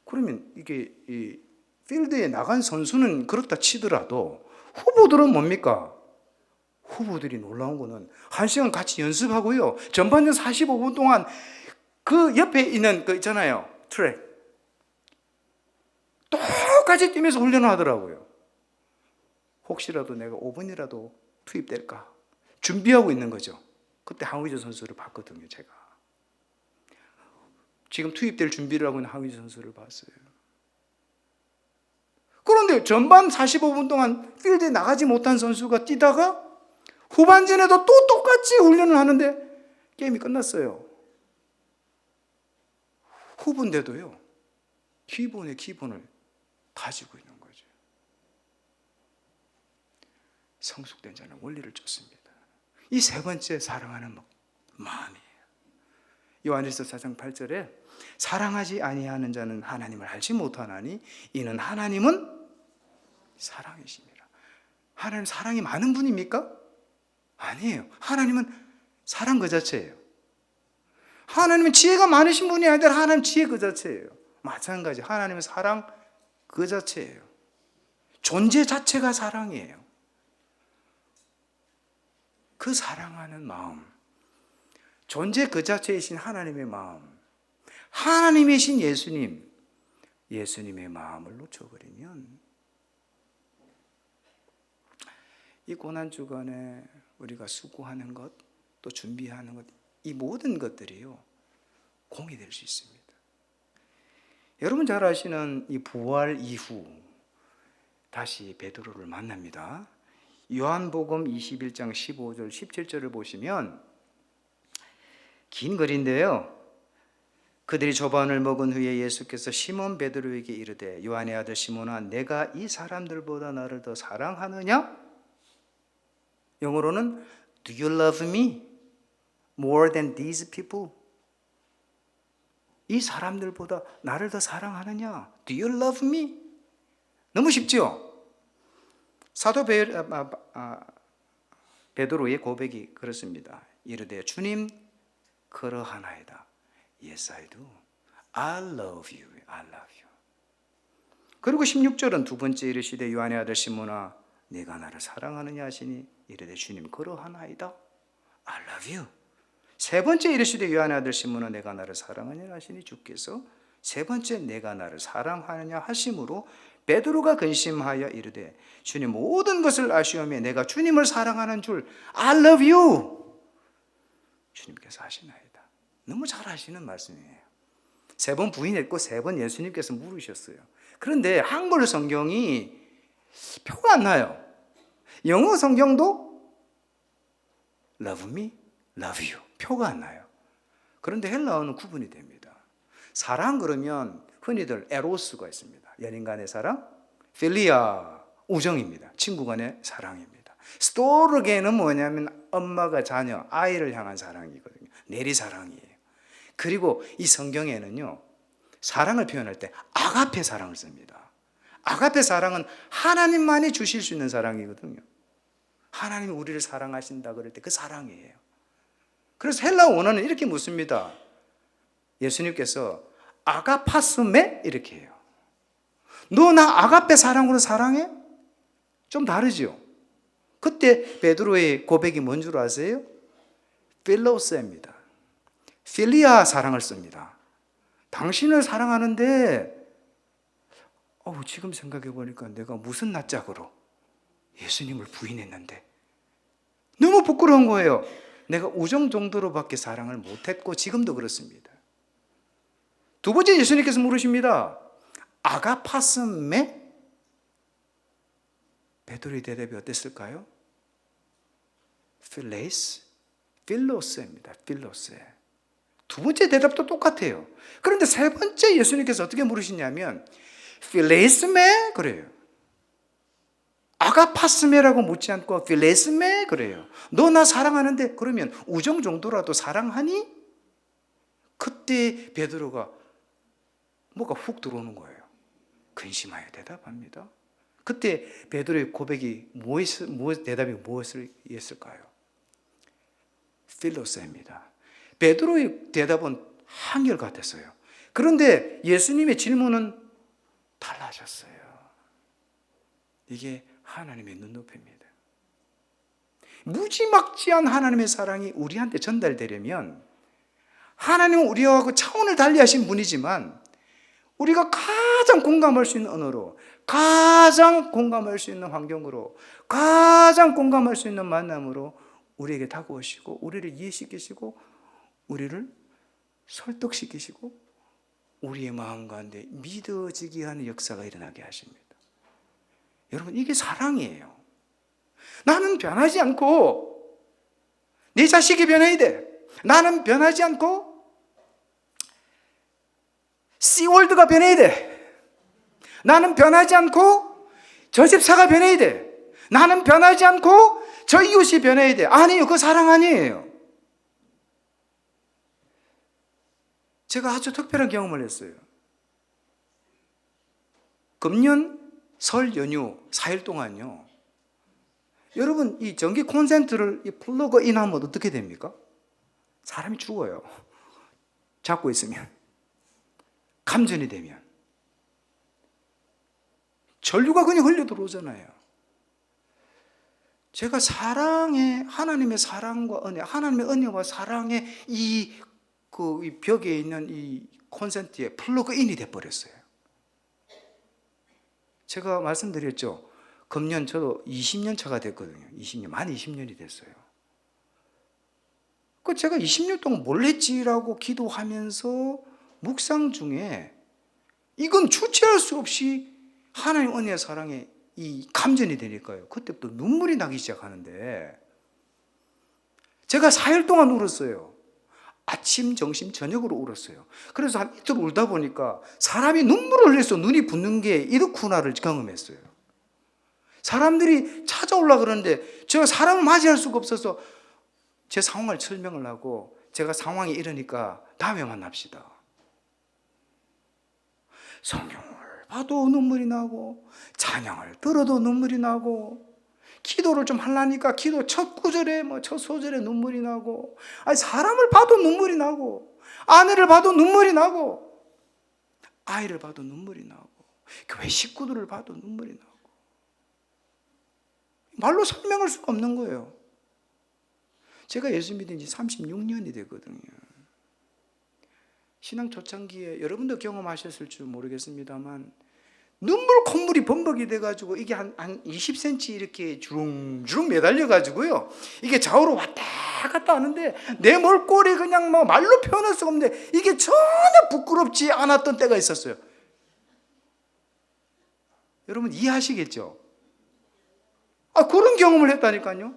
그러면 이게 이 필드에 나간 선수는 그렇다 치더라도 후보들은 뭡니까? 후보들이 놀라운 거는 1시간 같이 연습하고요, 전반전 45분 동안 그 옆에 있는 그 있잖아요, 트랙 똑같이 뛰면서 훈련을 하더라고요. 혹시라도 내가 5분이라도 투입될까 준비하고 있는 거죠. 그때 황의조 선수를 봤거든요. 제가 지금 투입될 준비를 하고 있는 황의조 선수를 봤어요. 그런데 전반 45분 동안 필드에 나가지 못한 선수가 뛰다가 후반전에도 또 똑같이 훈련을 하는데 게임이 끝났어요. 후보인데도요, 기본의 기본을 가지고 있는 거죠. 성숙된 자는 원리를 쫓습니다. 이 세 번째, 사랑하는 마음이에요. 요한일서 4장 8절에 사랑하지 아니하는 자는 하나님을 알지 못하나니 이는 하나님은 사랑이십니다. 하나님 사랑이 많은 분입니까? 아니에요. 하나님은 사랑 그 자체예요. 하나님은 지혜가 많으신 분이 아니라 하나님 지혜 그 자체예요. 마찬가지, 하나님은 사랑 그 자체예요. 존재 자체가 사랑이에요. 그 사랑하는 마음, 존재 그 자체이신 하나님의 마음, 하나님이신 예수님, 예수님의 마음을 놓쳐버리면 이 고난주간에 우리가 수고하는 것, 또 준비하는 것, 이 모든 것들이요, 공이 될 수 있습니다. 여러분 잘 아시는 이 부활 이후 다시 베드로를 만납니다. 요한복음 21장 15절 17절을 보시면 긴 글인데요, 그들이 조반을 먹은 후에 예수께서 시몬 베드로에게 이르되 요한의 아들 시몬아, 내가 이 사람들보다 나를 더 사랑하느냐? 영어로는 Do you love me more than these people? 이 사람들보다 나를 더 사랑하느냐? Do you love me? 너무 쉽죠? 사도 베드로의 고백이 그렇습니다. 이르되 주님 그러하나이다. Yes, I do. I love you. I love you. 그리고 16절은 두 번째 이르시되 요한의 아들 시몬아, 네가 나를 사랑하느냐 하시니 이르되 주님 그러하나이다. I love you. 세 번째 이르시되 요한의 아들 시몬아, 내가 나를 사랑하느냐 하시니 주께서 세 번째 내가 나를 사랑하느냐 하심으로 베드로가 근심하여 이르되 주님 모든 것을 아시오며 내가 주님을 사랑하는 줄 I love you. 주님께서 하시나이다. 너무 잘 하시는 말씀이에요. 세 번 부인했고 세 번 예수님께서 물으셨어요. 그런데 한글 성경이 표가 안 나요. 영어 성경도 love me, love you 표가 안 나요. 그런데 헬라어는 구분이 됩니다. 사랑 그러면 흔히들 에로스가 있습니다. 연인 간의 사랑, 필리아 우정입니다. 친구 간의 사랑입니다. 스토르게는 뭐냐면 엄마가 자녀, 아이를 향한 사랑이거든요. 내리사랑이에요. 그리고 이 성경에는요, 사랑을 표현할 때 아가페 사랑을 씁니다. 아가페 사랑은 하나님만이 주실 수 있는 사랑이거든요. 하나님이 우리를 사랑하신다 그럴 때 그 사랑이에요. 그래서 헬라어 원어는 이렇게 묻습니다. 예수님께서 아가파스메 이렇게 해요. 너 나 아가페 사랑으로 사랑해? 좀 다르죠. 그때 베드로의 고백이 뭔 줄 아세요? 필로세입니다. 필리아 사랑을 씁니다. 당신을 사랑하는데 지금 생각해 보니까 내가 무슨 낯짝으로 예수님을 부인했는데 너무 부끄러운 거예요. 내가 우정 정도로밖에 사랑을 못했고 지금도 그렇습니다. 두 번째 예수님께서 물으십니다. 아가파스메? 베드로의 대답이 어땠을까요? 필레이스, 필로스입니다. 필로스. 두 번째 대답도 똑같아요. 그런데 세 번째 예수님께서 어떻게 물으시냐면 필레이스메? 그래요. 아가파스메라고 묻지 않고 필레이스메? 그래요. 너 나 사랑하는데 그러면 우정 정도라도 사랑하니? 그때 베드로가 뭐가 훅 들어오는 거예요. 근심하여 대답합니다. 그때 베드로의 고백이 대답이 무엇이었을까요? 필로스입니다. 베드로의 대답은 한결같았어요. 그런데 예수님의 질문은 달라졌어요. 이게 하나님의 눈높이입니다. 무지막지한 하나님의 사랑이 우리한테 전달되려면 하나님은 우리하고 차원을 달리하신 분이지만 우리가 가장 공감할 수 있는 언어로, 가장 공감할 수 있는 환경으로, 가장 공감할 수 있는 만남으로 우리에게 다가오시고 우리를 이해시키시고 우리를 설득시키시고 우리의 마음 가운데 믿어지게 하는 역사가 일어나게 하십니다. 여러분, 이게 사랑이에요. 나는 변하지 않고 내 자식이 변해야 돼. 나는 변하지 않고 씨월드가 변해야 돼. 나는 변하지 않고 저 집사가 변해야 돼. 나는 변하지 않고 저 이웃이 변해야 돼. 아니에요. 그 사랑 아니에요. 제가 아주 특별한 경험을 했어요. 금년 설 연휴 4일 동안요. 여러분, 이 전기 콘센트를 플러그 인하면 어떻게 됩니까? 사람이 죽어요. 잡고 있으면. 감전이 되면. 전류가 그냥 흘려 들어오잖아요. 제가 하나님의 사랑과 은혜, 하나님의 은혜와 사랑의 이 벽에 있는 이 콘센트에 플러그인이 돼버렸어요. 제가 말씀드렸죠. 금년 저도 20년 차가 됐거든요. 만 20년이 됐어요. 제가 20년 동안 뭘 했지라고 기도하면서 묵상 중에 이건 주체할 수 없이 하나님 은혜의 사랑에 이 감전이 되니까요. 그때부터 눈물이 나기 시작하는데 제가 4일 동안 울었어요. 아침, 점심, 저녁으로 울었어요. 그래서 한 이틀 울다 보니까 사람이 눈물을 흘려서 눈이 붓는 게 이렇구나를 경험했어요. 사람들이 찾아오려고 그러는데 제가 사람을 맞이할 수가 없어서 제 상황을 설명을 하고 제가 상황이 이러니까 다음에 만납시다. 성경을 봐도 눈물이 나고 찬양을 들어도 눈물이 나고 기도를 좀 하려니까 기도 첫 구절에 첫 소절에 눈물이 나고 사람을 봐도 눈물이 나고 아내를 봐도 눈물이 나고 아이를 봐도 눈물이 나고 교회 식구들을 봐도 눈물이 나고 말로 설명할 수가 없는 거예요. 제가 예수 믿은 지 36년이 되거든요. 신앙 초창기에 여러분도 경험하셨을 줄 모르겠습니다만 눈물 콧물이 범벅이 돼가지고 이게 한 20cm 이렇게 주렁주렁 매달려가지고요. 이게 좌우로 왔다 갔다 하는데 내 몰골이 그냥 말로 표현할 수가 없는데 이게 전혀 부끄럽지 않았던 때가 있었어요. 여러분 이해하시겠죠? 그런 경험을 했다니까요.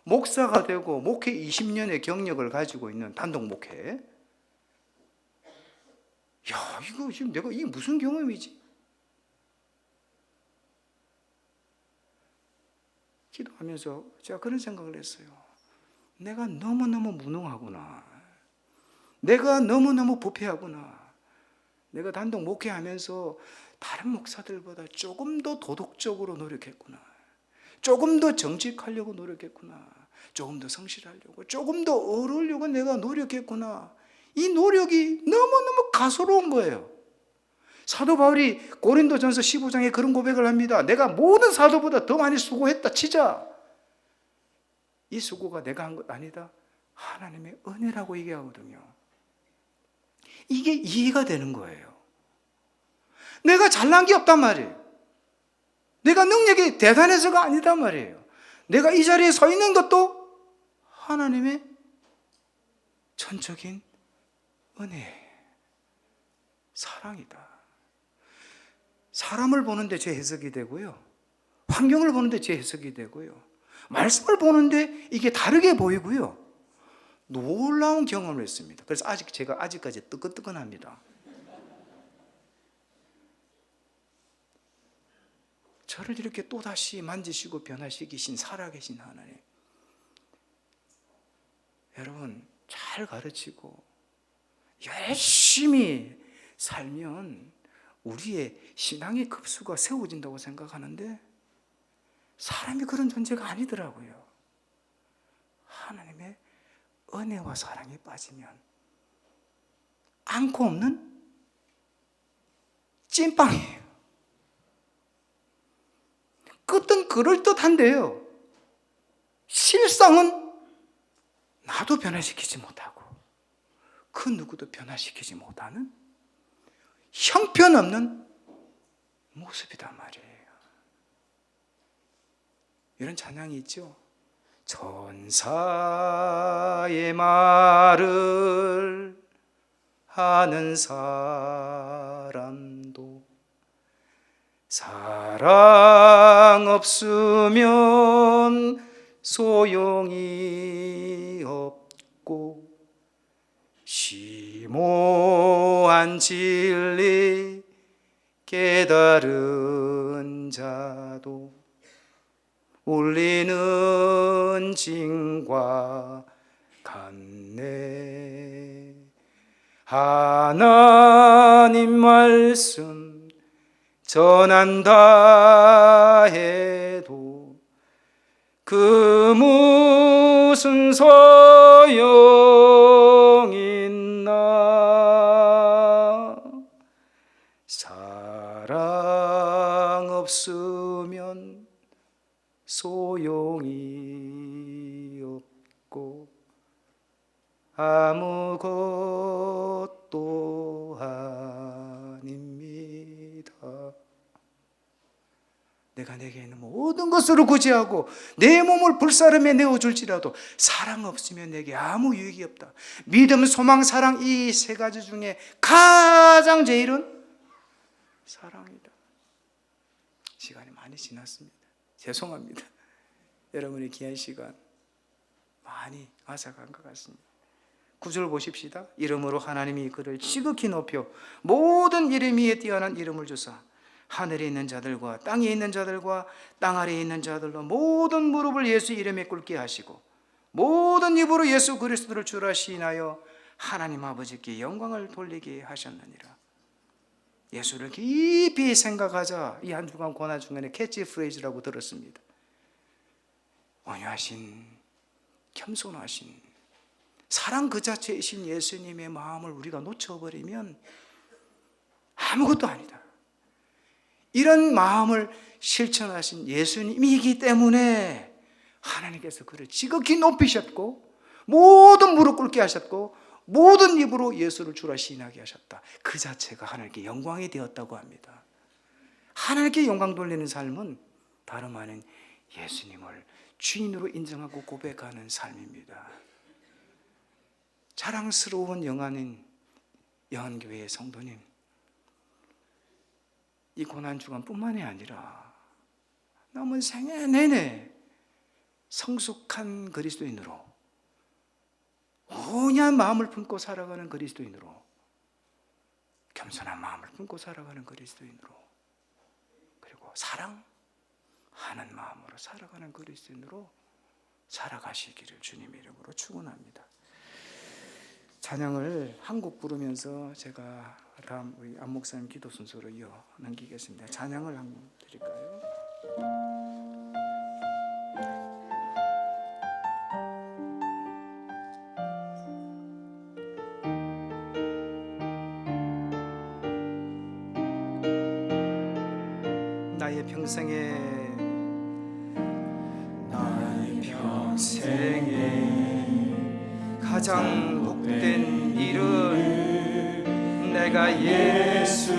목사가 되고 목회 20년의 경력을 가지고 있는 단독 목회. 이거 지금 이게 무슨 경험이지? 기도하면서 제가 그런 생각을 했어요. 내가 너무너무 무능하구나. 내가 너무너무 부패하구나. 내가 단독 목회하면서 다른 목사들보다 조금 더 도덕적으로 노력했구나. 조금 더 정직하려고 노력했구나. 조금 더 성실하려고, 조금 더 어울리려고 내가 노력했구나. 이 노력이 너무너무 가소로운 거예요. 사도 바울이 고린도전서 15장에 그런 고백을 합니다. 내가 모든 사도보다 더 많이 수고했다 치자. 이 수고가 내가 한 것 아니다. 하나님의 은혜라고 얘기하거든요. 이게 이해가 되는 거예요. 내가 잘난 게 없단 말이에요. 내가 능력이 대단해서가 아니단 말이에요. 내가 이 자리에 서 있는 것도 하나님의 전적인 은혜, 사랑이다. 사람을 보는데 제 해석이 되고요, 환경을 보는데 제 해석이 되고요, 말씀을 보는데 이게 다르게 보이고요, 놀라운 경험을 했습니다. 그래서 제가 아직까지 뜨끈뜨끈합니다. 저를 이렇게 또다시 만지시고 변화시키신 살아계신 하나님, 여러분 잘 가르치고 열심히 살면 우리의 신앙의 급수가 세워진다고 생각하는데 사람이 그런 존재가 아니더라고요. 하나님의 은혜와 사랑에 빠지면 않고 없는 찐빵이에요. 끝은 그럴듯한데요, 실상은 나도 변화시키지 못하고 그 누구도 변화시키지 못하는 형편없는 모습이단 말이에요. 이런 찬양이 있죠. 천사의 말을 하는 사람도 사랑 없으면 소용이 없고 심오한 진리 깨달은 자도 울리는 징과 같네. 하나님 말씀 전한다 해도 그 무슨 소용 있나. 사랑 없으면 소용이 없고 아무것도 아닙니다. 내가 내게 있는 모든 것으로 구제하고 내 몸을 불사름에 내어줄지라도 사랑 없으면 내게 아무 유익이 없다. 믿음, 소망, 사랑, 이 세 가지 중에 가장 제일은 사랑이다. 시간이 많이 지났습니다. 죄송합니다. 여러분의 귀한 시간 많이 앗아간 것 같습니다. 9절 보십시다. 이름으로 하나님이 그를 지극히 높여 모든 이름 위에 뛰어난 이름을 주사 하늘에 있는 자들과 땅에 있는 자들과 땅 아래에 있는 자들로 모든 무릎을 예수 이름에 꿇게 하시고 모든 입으로 예수 그리스도를 주라 시인하여 하나님 아버지께 영광을 돌리게 하셨느니라. 예수를 깊이 생각하자. 이 한 주간 고난 중간에 캐치프레이즈라고 들었습니다. 온유하신, 겸손하신, 사랑 그 자체이신 예수님의 마음을 우리가 놓쳐버리면 아무것도 아니다. 이런 마음을 실천하신 예수님이기 때문에 하나님께서 그를 지극히 높이셨고 모든 무릎 꿇게 하셨고 모든 입으로 예수를 주라 시인하게 하셨다. 그 자체가 하나님께 영광이 되었다고 합니다. 하나님께 영광 돌리는 삶은 다름 아닌 예수님을 주인으로 인정하고 고백하는 삶입니다. 자랑스러운 영안인 영안교회의 성도님, 이 고난주간뿐만이 아니라 남은 생애 내내 성숙한 그리스도인으로 온유한 마음을 품고 살아가는 그리스도인으로, 겸손한 마음을 품고 살아가는 그리스도인으로, 그리고 사랑하는 마음으로 살아가는 그리스도인으로 살아가시기를 주님의 이름으로 축원합니다. 찬양을 한 곡 부르면서 제가 다음 우리 안 목사님 기도 순서로 이어 넘기겠습니다. 찬양을 한 곡 드릴까요? 나의 평생에 가장 복된 일은 내가 예수님을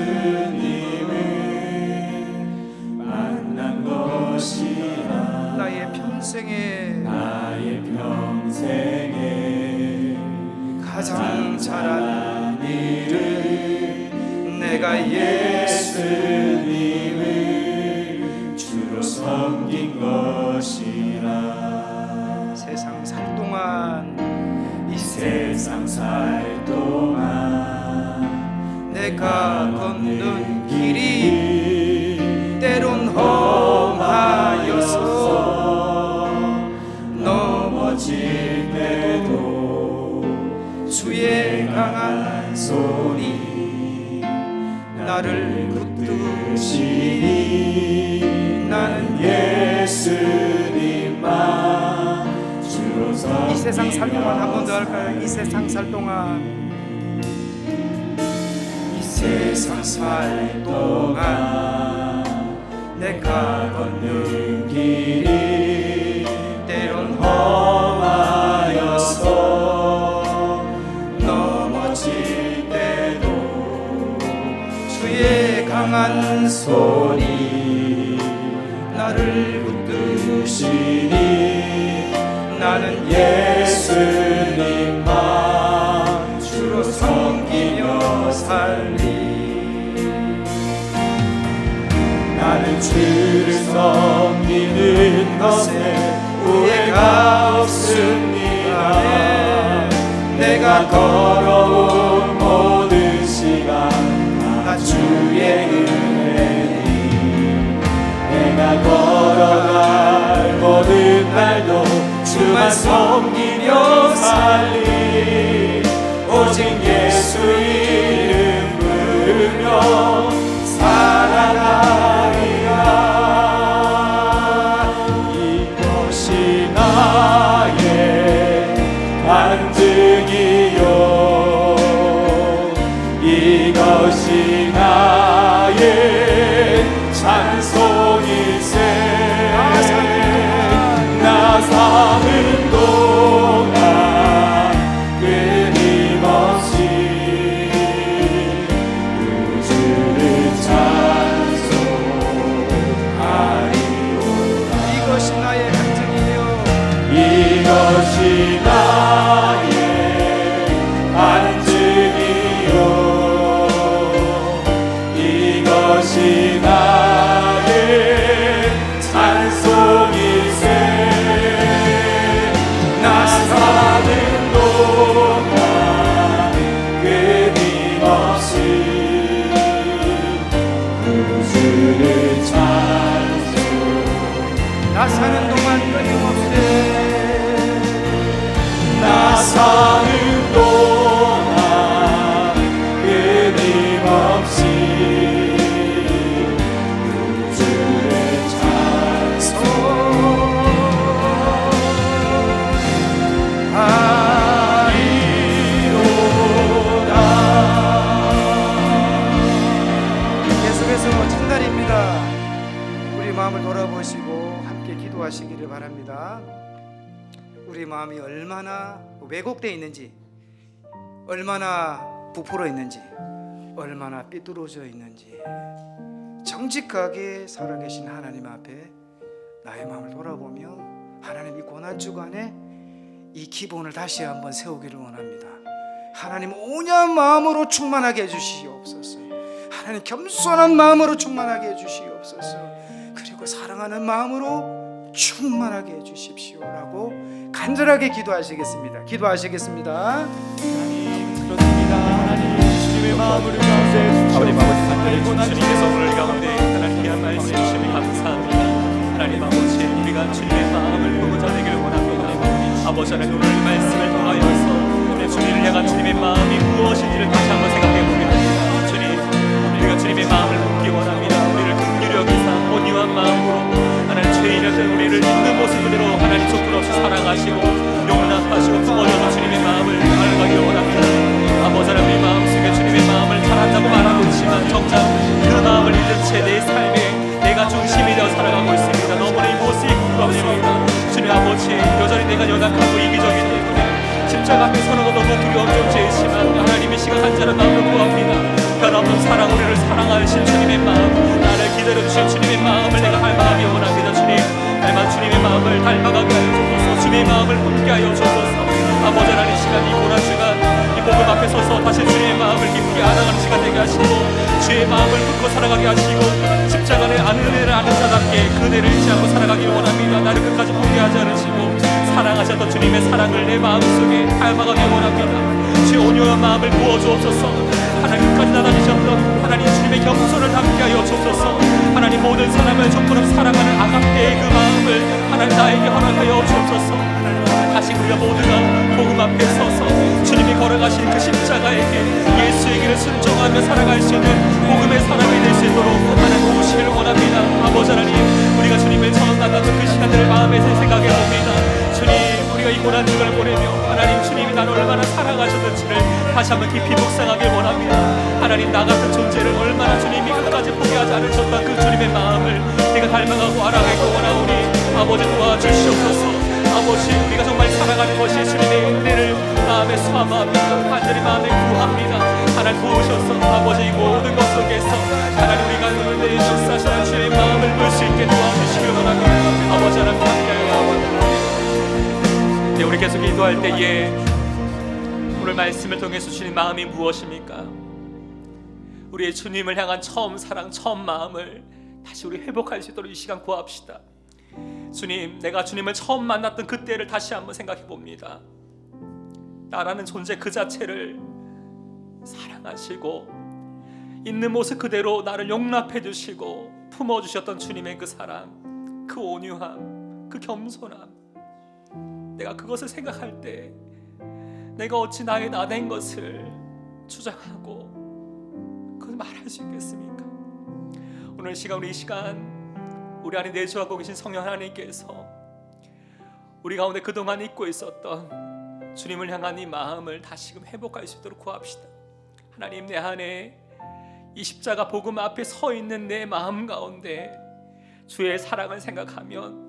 만난 것이라. 나의 평생에 가장 잘한 일은 내가 예수님을 주로 섬긴 것이라. 세상 살 동안, 이 세상 살 동안 내가 걷는 길이 때론 험하여서 넘어질 때도 주의 강한 손이 나를 붙드시니 나는 예수님만 주로 섬기리. 이 세상 살 동안 한 번 더 할까요? 이 세상 살 동안, 이 세상 살 동안 내가 걷는 길이 때론 험하여서 넘어질 때도 주의 강한 손이 나를 붙드시니 나는 예수님만 주로 섬기며 살리. 나는 주를 섬기는 것에 후회가 없습니다. 내가 걸어온 모든 시간 다 주의 은혜니 내가 걸어갈 모든 날도 주만 섬기며 살리. 오직 예수 이름 부르며 살아가리라. 이것이 나의 반증이요 이것이 나의 찬송일세. 나 사는 동안 끊임없이 주를 찬송하리오라. 이것이 나의 간증이요 이것이 나의 간증이요 이것이 나의 찬송일세. 나 사는 동안 끊임없이 주를 찬송. 나 사는 동안 끊임없이 나 사는 동안 끊임없이 주를 찬송하리로다. 계속해서 첫날입니다. 우리 마음을 돌아보시고 함께 기도하시기를 바랍니다. 우리 마음이 얼마나 왜곡되어 있는지, 얼마나 부풀어 있는지, 얼마나 삐뚤어져 있는지 정직하게 살아계신 하나님 앞에 나의 마음을 돌아보며 하나님 이 고난 주간에 이 기본을 다시 한번 세우기를 원합니다. 하나님 온유한 마음으로 충만하게 해주시옵소서. 하나님 겸손한 마음으로 충만하게 해주시옵소서. 그리고 사랑하는 마음으로 충만하게 해주십시오라고 간절하게 기도하시겠습니다. 기도하시겠습니다. 하나님 그렇습니다. 하나님 주님의 마음을 가운데 아버님 아버지 주님께서 오늘 가운데 하나님 귀한 말씀 주시니 감사합니다. 하나님 아버지 우리가 주님의 마음을 보고자 되기를 원합니다. 아버지 하나님 오늘 말씀을 통하여서 내 주님을 향한 주님의 마음이 무엇인지를 다시 한번 생각해 보게 됩니다. 주님 우리가 주님의 마음을 묻기 원합니다. 우리를 긍휼히 여기사 온유한 마음으로 하나님 죄인이었던 우리를 있는 모습 그대로 하나님 속도 없이 사랑하시고 용납하시고 품어줘서 주님의 마음을 알아가기를 원합니다. 아버지 하나님 우리 마음속에 주님의 마음을 잘한다고 말하고 있지만 정작 그 마음을 잃은 채 내 삶에 내가 중심이 되어 살아가고 있습니다. 너무나 이 모습이 부끄럽습니다. 주님 아버지 여전히 내가 연약하고 이기적이기 때문에 십자가 앞에 서는 것 너무 두려운 존재이지만 하나님 이 시간 간절한 마음을 구합니다. 변함없는 사랑 우리를 사랑하신 주님의 마음 나를 기다려주신 주님의 마음을 내가 닮아가기 원합니다. 주님 닮아 주님의 마음을 닮아가게 하여 주소서. 주님의 마음을 품게 하여 주소서. 아버지 하나님 시간 이 고난 시간 살아가는 시간 되게 하시고 주의 마음을 품고 살아가게 하시고 십자가의 은혜를 아는 자답게 그대를 잊지 않고 살아가길 원합니다. 나를 끝까지 포기하지 않으시고 사랑하셨던 주님의 사랑을 내 마음속에 닮아가길 원합니다. 주의 온유한 마음을 부어주옵소서. 하나님 끝까지 나다니셨던 하나님 주님의 겸손을 담게 하여 주옵소서. 하나님 모든 사람을 조금은 사랑하는 아가페의 그 마음을 하나님 나에게 허락하여 주옵소서. 다시 우리가 모두가 복음 앞에 서서 주님이 걸어가신 그 십자가에게 예수에게를 순종하며 살아갈 수 있는 복음의 사람이 될 수 있도록 하나님 도우시기를 원합니다. 아버지 하나님, 우리가 주님을 처음 만났던 그 시간들을 마음에 생각해 봅니다. 주님, 우리가 이 고난 중을 보내며 하나님 주님이 나를 얼마나 사랑하셨는지를 다시 한번 깊이 묵상하길 원합니다. 하나님, 나 같은 존재를 얼마나 주님이 끝까지 포기하지 않으셨던 그 주님의 마음을 내가 닮아가고 알아가기 원하오니 아버지 도와주시옵소서. 아버지, 우리가 정말 살아가는 것이 주님의 은혜를 마음에 수함합니다. 간절히 마음에 구합니다. 하나님 도우셔서 아버지 이 모든 것 속에서 하나님 우리가 은혜의 역사하시는 주의 마음을 볼 수 있게 도와주시길 원합니다. 아버지 하나님 함께하여 네, 우리 계속 기도할 때에 오늘 말씀을 통해서 주신 마음이 무엇입니까? 우리의 주님을 향한 처음 사랑, 처음 마음을 다시 우리 회복할 수 있도록 이 시간 구합시다. 주님, 내가 주님을 처음 만났던 그때를 다시 한번 생각해 봅니다. 나라는 존재 그 자체를 사랑하시고 있는 모습 그대로 나를 용납해 주시고 품어주셨던 주님의 그 사랑, 그 온유함, 그 겸손함, 내가 그것을 생각할 때 내가 어찌 나의 나된 것을 주장하고 그걸 말할 수 있겠습니까? 오늘 시간, 우리 이 시간 우리 안에 내주하고 계신 성령 하나님께서 우리 가운데 그동안 잊고 있었던 주님을 향한 이 마음을 다시금 회복할 수 있도록 구합시다. 하나님, 내 안에 이 십자가 복음 앞에 서 있는 내 마음 가운데 주의 사랑을 생각하면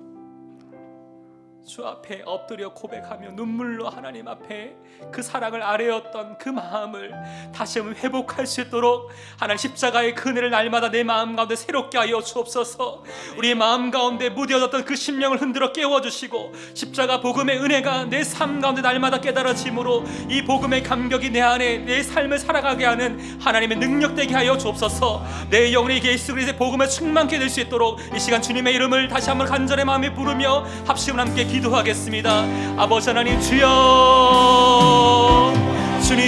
주 앞에 엎드려 고백하며 눈물로 하나님 앞에 그 사랑을 아뢰었던 그 마음을 다시 한번 회복할 수 있도록 하나님 십자가의 그늘을 날마다 내 마음 가운데 새롭게 하여 주옵소서. 우리의 마음 가운데 무뎌졌던 그 심령을 흔들어 깨워주시고 십자가 복음의 은혜가 내 삶 가운데 날마다 깨달아짐으로 이 복음의 감격이 내 안에 내 삶을 살아가게 하는 하나님의 능력되게 하여 주옵소서. 내 영혼이 예수 그리스도의 복음에 충만케 될 수 있도록 이 시간 주님의 이름을 다시 한번 간절히 마음에 부르며 합심을 함께 기도하겠습니다. 아버지 하나님, 주여, 주님,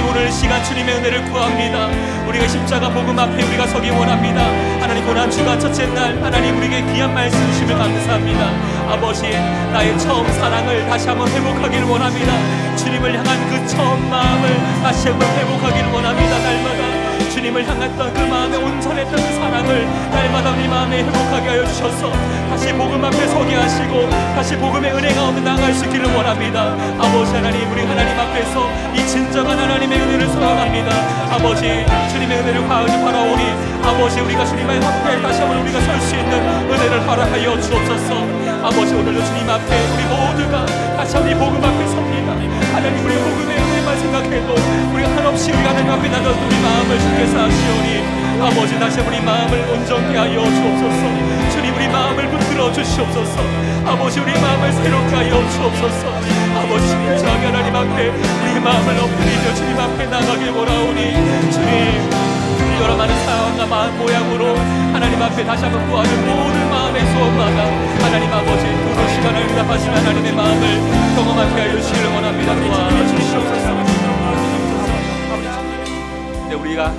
오늘 시간 주님의 은혜를 구합니다. 우리가 십자가 복음 앞에 우리가 서기 원합니다. 하나님, 고난주가 첫째 날 하나님 우리에게 귀한 말씀 주시면 감사합니다. 아버지, 나의 처음 사랑을 다시 한번 회복하기를 원합니다. 주님을 향한 그 처음 마음을 다시 한번 회복하기를 원합니다. 날마다 주님을 향했던 그 마음에 온전했던 그 사랑을 날마다 우리 마음에 회복하게 하여 주셔서 다시 복음 앞에 서게 하시고 다시 복음의 은혜 가운데 나아갈 수 있기를 원합니다. 아버지 하나님, 우리 하나님 앞에서 이 진정한 하나님의 은혜를 소망합니다. 아버지, 주님의 은혜를 바라오니 아버지, 우리가 주님의 앞에 다시 한번 우리가 설 수 있는 은혜를 허락하여 주옵소서. 아버지, 오늘도 주님 앞에 우리 모두가 다시 한번 이 복음 앞에 섭니다. 하나님, 우리 복음의 은혜만 생각해도 우리가 한없이 우리 하나님 앞에 나눠 우리 마음을 주께서 하시오니 아버지, 다시 우리 마음을 온전케 하여 주옵소서. 주님, 우리 마음을 붙들어 주시옵소서. 아버지, 우리 마음을 새롭게 하여 주옵소서. 아버지, 진정하게 하나님 앞에 우리 마음을 엎드리며 주님 앞에 나가길 원하오니 주님, 여러 많은 상황과 마음 모양으로 하나님 앞에 다시 한번 구하는 모든 마음의 소원마다 하나님 아버지 두루 시간을 응답하시는 하나님의 마음을 경험하게 하여 주시기를 원합니다. 도와주시옵소서. 네, 우리가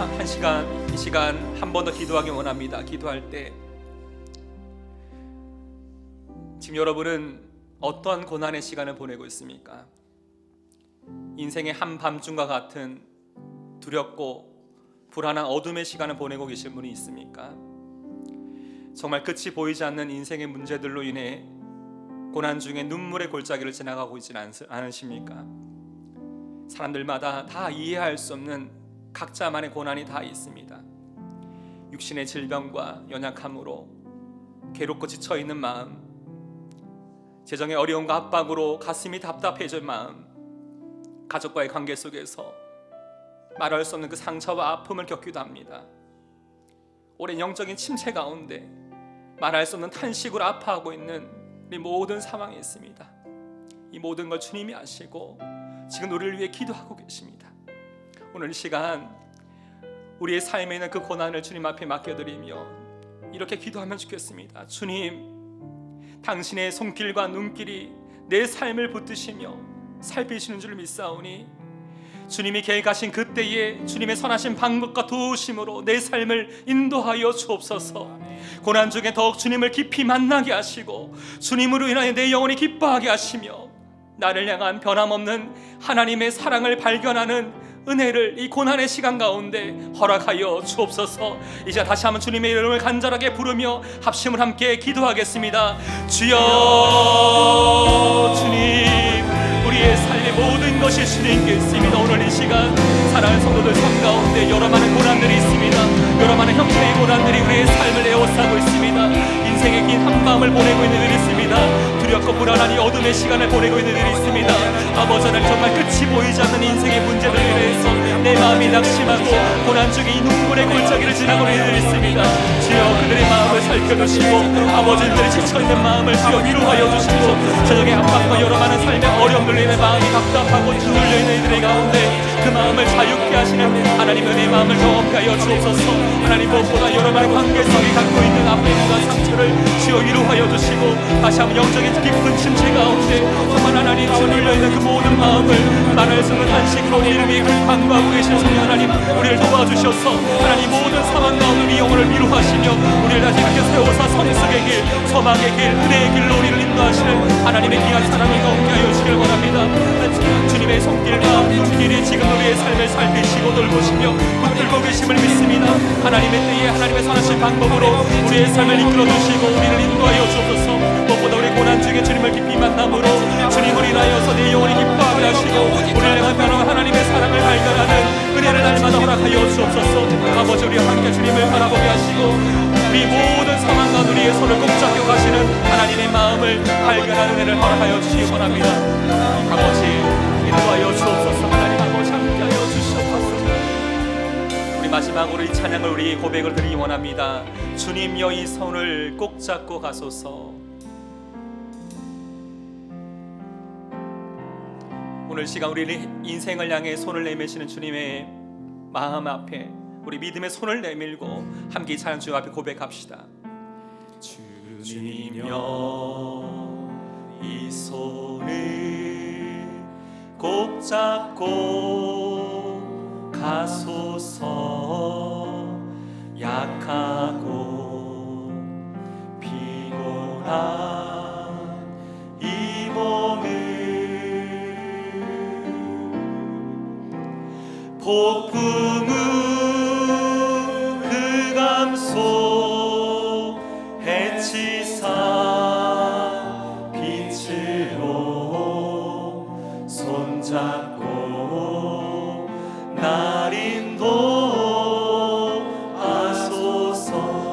이 시간 한 번 더 기도하기 원합니다. 기도할 때 지금 여러분은 어떠한 고난의 시간을 보내고 있습니까? 인생의 한밤중과 같은 두렵고 불안한 어둠의 시간을 보내고 계신 분이 있습니까? 정말 끝이 보이지 않는 인생의 문제들로 인해 고난 중에 눈물의 골짜기를 지나가고 있지는 않으십니까? 사람들마다 다 이해할 수 없는 각자만의 고난이 다 있습니다. 육신의 질병과 연약함으로 괴롭고 지쳐있는 마음, 재정의 어려움과 압박으로 가슴이 답답해진 마음, 가족과의 관계 속에서 말할 수 없는 그 상처와 아픔을 겪기도 합니다. 오랜 영적인 침체 가운데 말할 수 없는 탄식으로 아파하고 있는 우리 모든 상황이 있습니다. 이 모든 걸 주님이 아시고 지금 우리를 위해 기도하고 계십니다. 오늘 이 시간 우리의 삶에 있는 그 고난을 주님 앞에 맡겨드리며 이렇게 기도하면 좋겠습니다. 주님, 당신의 손길과 눈길이 내 삶을 붙드시며 살피시는 줄 믿사오니 주님이 계획하신 그때에 주님의 선하신 방법과 도우심으로 내 삶을 인도하여 주옵소서. 고난 중에 더욱 주님을 깊이 만나게 하시고 주님으로 인하여 내 영혼이 기뻐하게 하시며 나를 향한 변함없는 하나님의 사랑을 발견하는 은혜를 이 고난의 시간 가운데 허락하여 주옵소서. 이제 다시 한번 주님의 이름을 간절하게 부르며 합심을 함께 기도하겠습니다. 주여, 주님, 우리의 삶의 모든 것이 주님께 있습니다. 오늘 이 시간 사랑하는 성도들 삶 가운데 여러 많은 고난들이 있습니다. 여러 많은 형태의 고난들이 우리의 삶을 에워싸고 있습니다. 인생의 긴 한밤을 보내고 있는 일이 있습니다. 두렵고 불안한 이 어둠의 시간을 보내고 있는 일이 있습니다. 아버지 하나님, 정말 끝이 보이지 않는 인생의 문제들을 인해서 내 마음이 낙심하고 고난 중에 이 눈물의 골짜기를 지나고 있는 일이 있습니다. 주여, 그들의 마음을 살펴주시고 아버지들이 지쳐있는 마음을 주여 위로하여 주시고 저녁의 압박과 여러 많은 삶의 어려움들로 인해 마음이 답답하고 짓눌려 있는 이들의 가운데 그 마음을 자유케 하시는 하나님 은혜의 마음을 경험케 하여 주옵소서. 하나님, 무엇보다 여러 많은 관계성이 갖고 있는 아픔과 상처를 주여 위로하여 주시고 다시 한번 영적인 깊은 침체 가운데 정말 하나님 짓눌려 있는 그 모든 마음을 나라의 숨은 한식으로 이름이 간구하고 계신 성령 하나님, 우리를 도와주셔서 하나님 모든 상황 가운데 우리 영혼을 위로하시며 우리를 다시 이렇게 세워서 성숙의 길, 소망의 길, 은혜의 길로 우리를 인도하시는 하나님의 귀한 사랑을 경험케 하여 주시길 원합니다. 주님의 손길과 눈길이 지금 우리의 삶을 살피시고 돌보시며 붙들고 계심을 믿습니다. 하나님의 때에 하나님의 선하신 방법으로 우리의 삶을 이끌어주시고 우리를 인도하여 주옵소서. 무엇보다 우리 고난 중에 주님을 깊이 만남으로 주님을 인하여서 내 영혼이 기뻐하게 하시고 우리를 향한 변화와 하나님의 사랑을 발견하는 은혜를 날마다 허락하여 주옵소서. 아버지, 우리와 함께 주님을 바라보게 하시고 우리 모든 상황 가운데 우리의 손을 꼭 잡고 가시는 하나님의 마음을 발견하는 은혜를 허락하여 주시기 원합니다. 아버지, 인도하여 주옵소서. 하나님 아버지, 함께하여 주시옵소서. 우리 마지막으로 이 찬양을, 우리 고백을 드리기 원합니다. 주님여 이 손을 꼭 잡고 가소서. 오늘 시간 우리 인생을 향해 손을 내미시는 주님의 마음 앞에 우리 믿음의 손을 내밀고 함께 이 찬양 주 앞에 고백합시다. 주님여 이 손을 꼭 잡고 가소서. 약하고 피곤한 이 몸을 폭풍우 흑암속 해치사 빛으로 손잡고 날 인도하소서.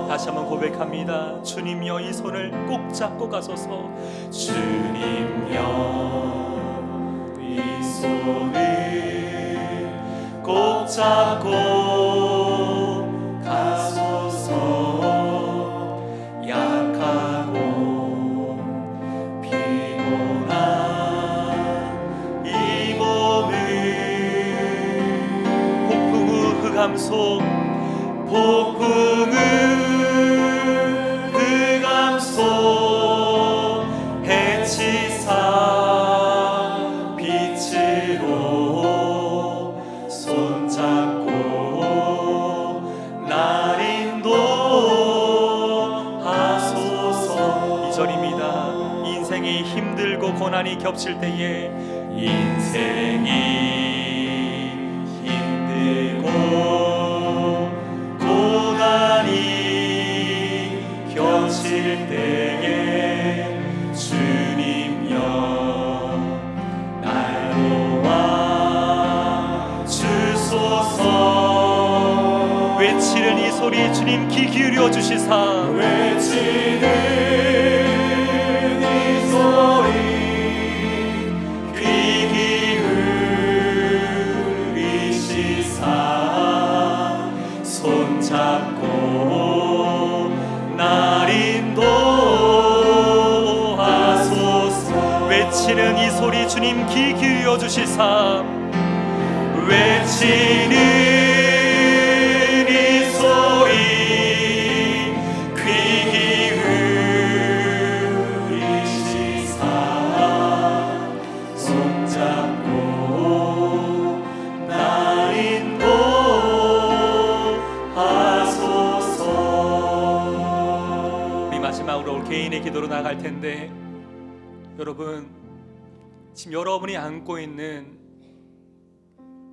다시 한번 고백합니다. 주님여 이 손을 꼭 잡고 가소서. 주님여 이 손을 꼭 잡고 가소서. 약하고 피곤한 이 몸을 폭풍우 흑암속 해치사 빛으로 손잡고 날 인도하소서. 2절입니다. 인생이 힘들고 고난이 겹칠 때에 인생이 힘들고 고난이 겹칠 때에 주님여 날 도와주소서. 외치는 이 소리 주님 귀 기울여 주시사. 외치는 이 소리 귀 기울이시사. 손잡고 날 인도하소서. 외치는 이 소리 주님 귀 기울여 주시사. 외치는 이 개인의 기도로 나갈 텐데, 여러분 지금 여러분이 안고 있는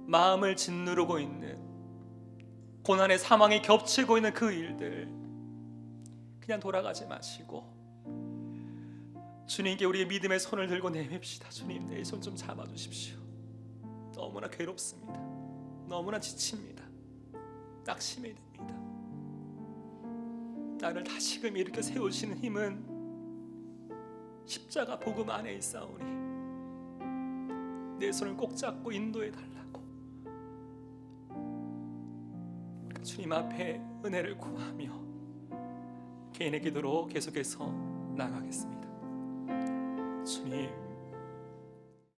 마음을 짓누르고 있는 고난의 상황이 겹치고 있는 그 일들 그냥 돌아가지 마시고 주님께 우리의 믿음의 손을 들고 내밉시다. 주님, 내 손 좀 잡아주십시오. 너무나 괴롭습니다. 너무나 지칩니다. 낙심이 됩니다. 나를 다시금 일으켜 세우시는 힘은 십자가 복음 안에 있사오니 내 손을 꼭 잡고 인도해 달라고 주님 앞에 은혜를 구하며 개인의 기도로 계속해서 나가겠습니다.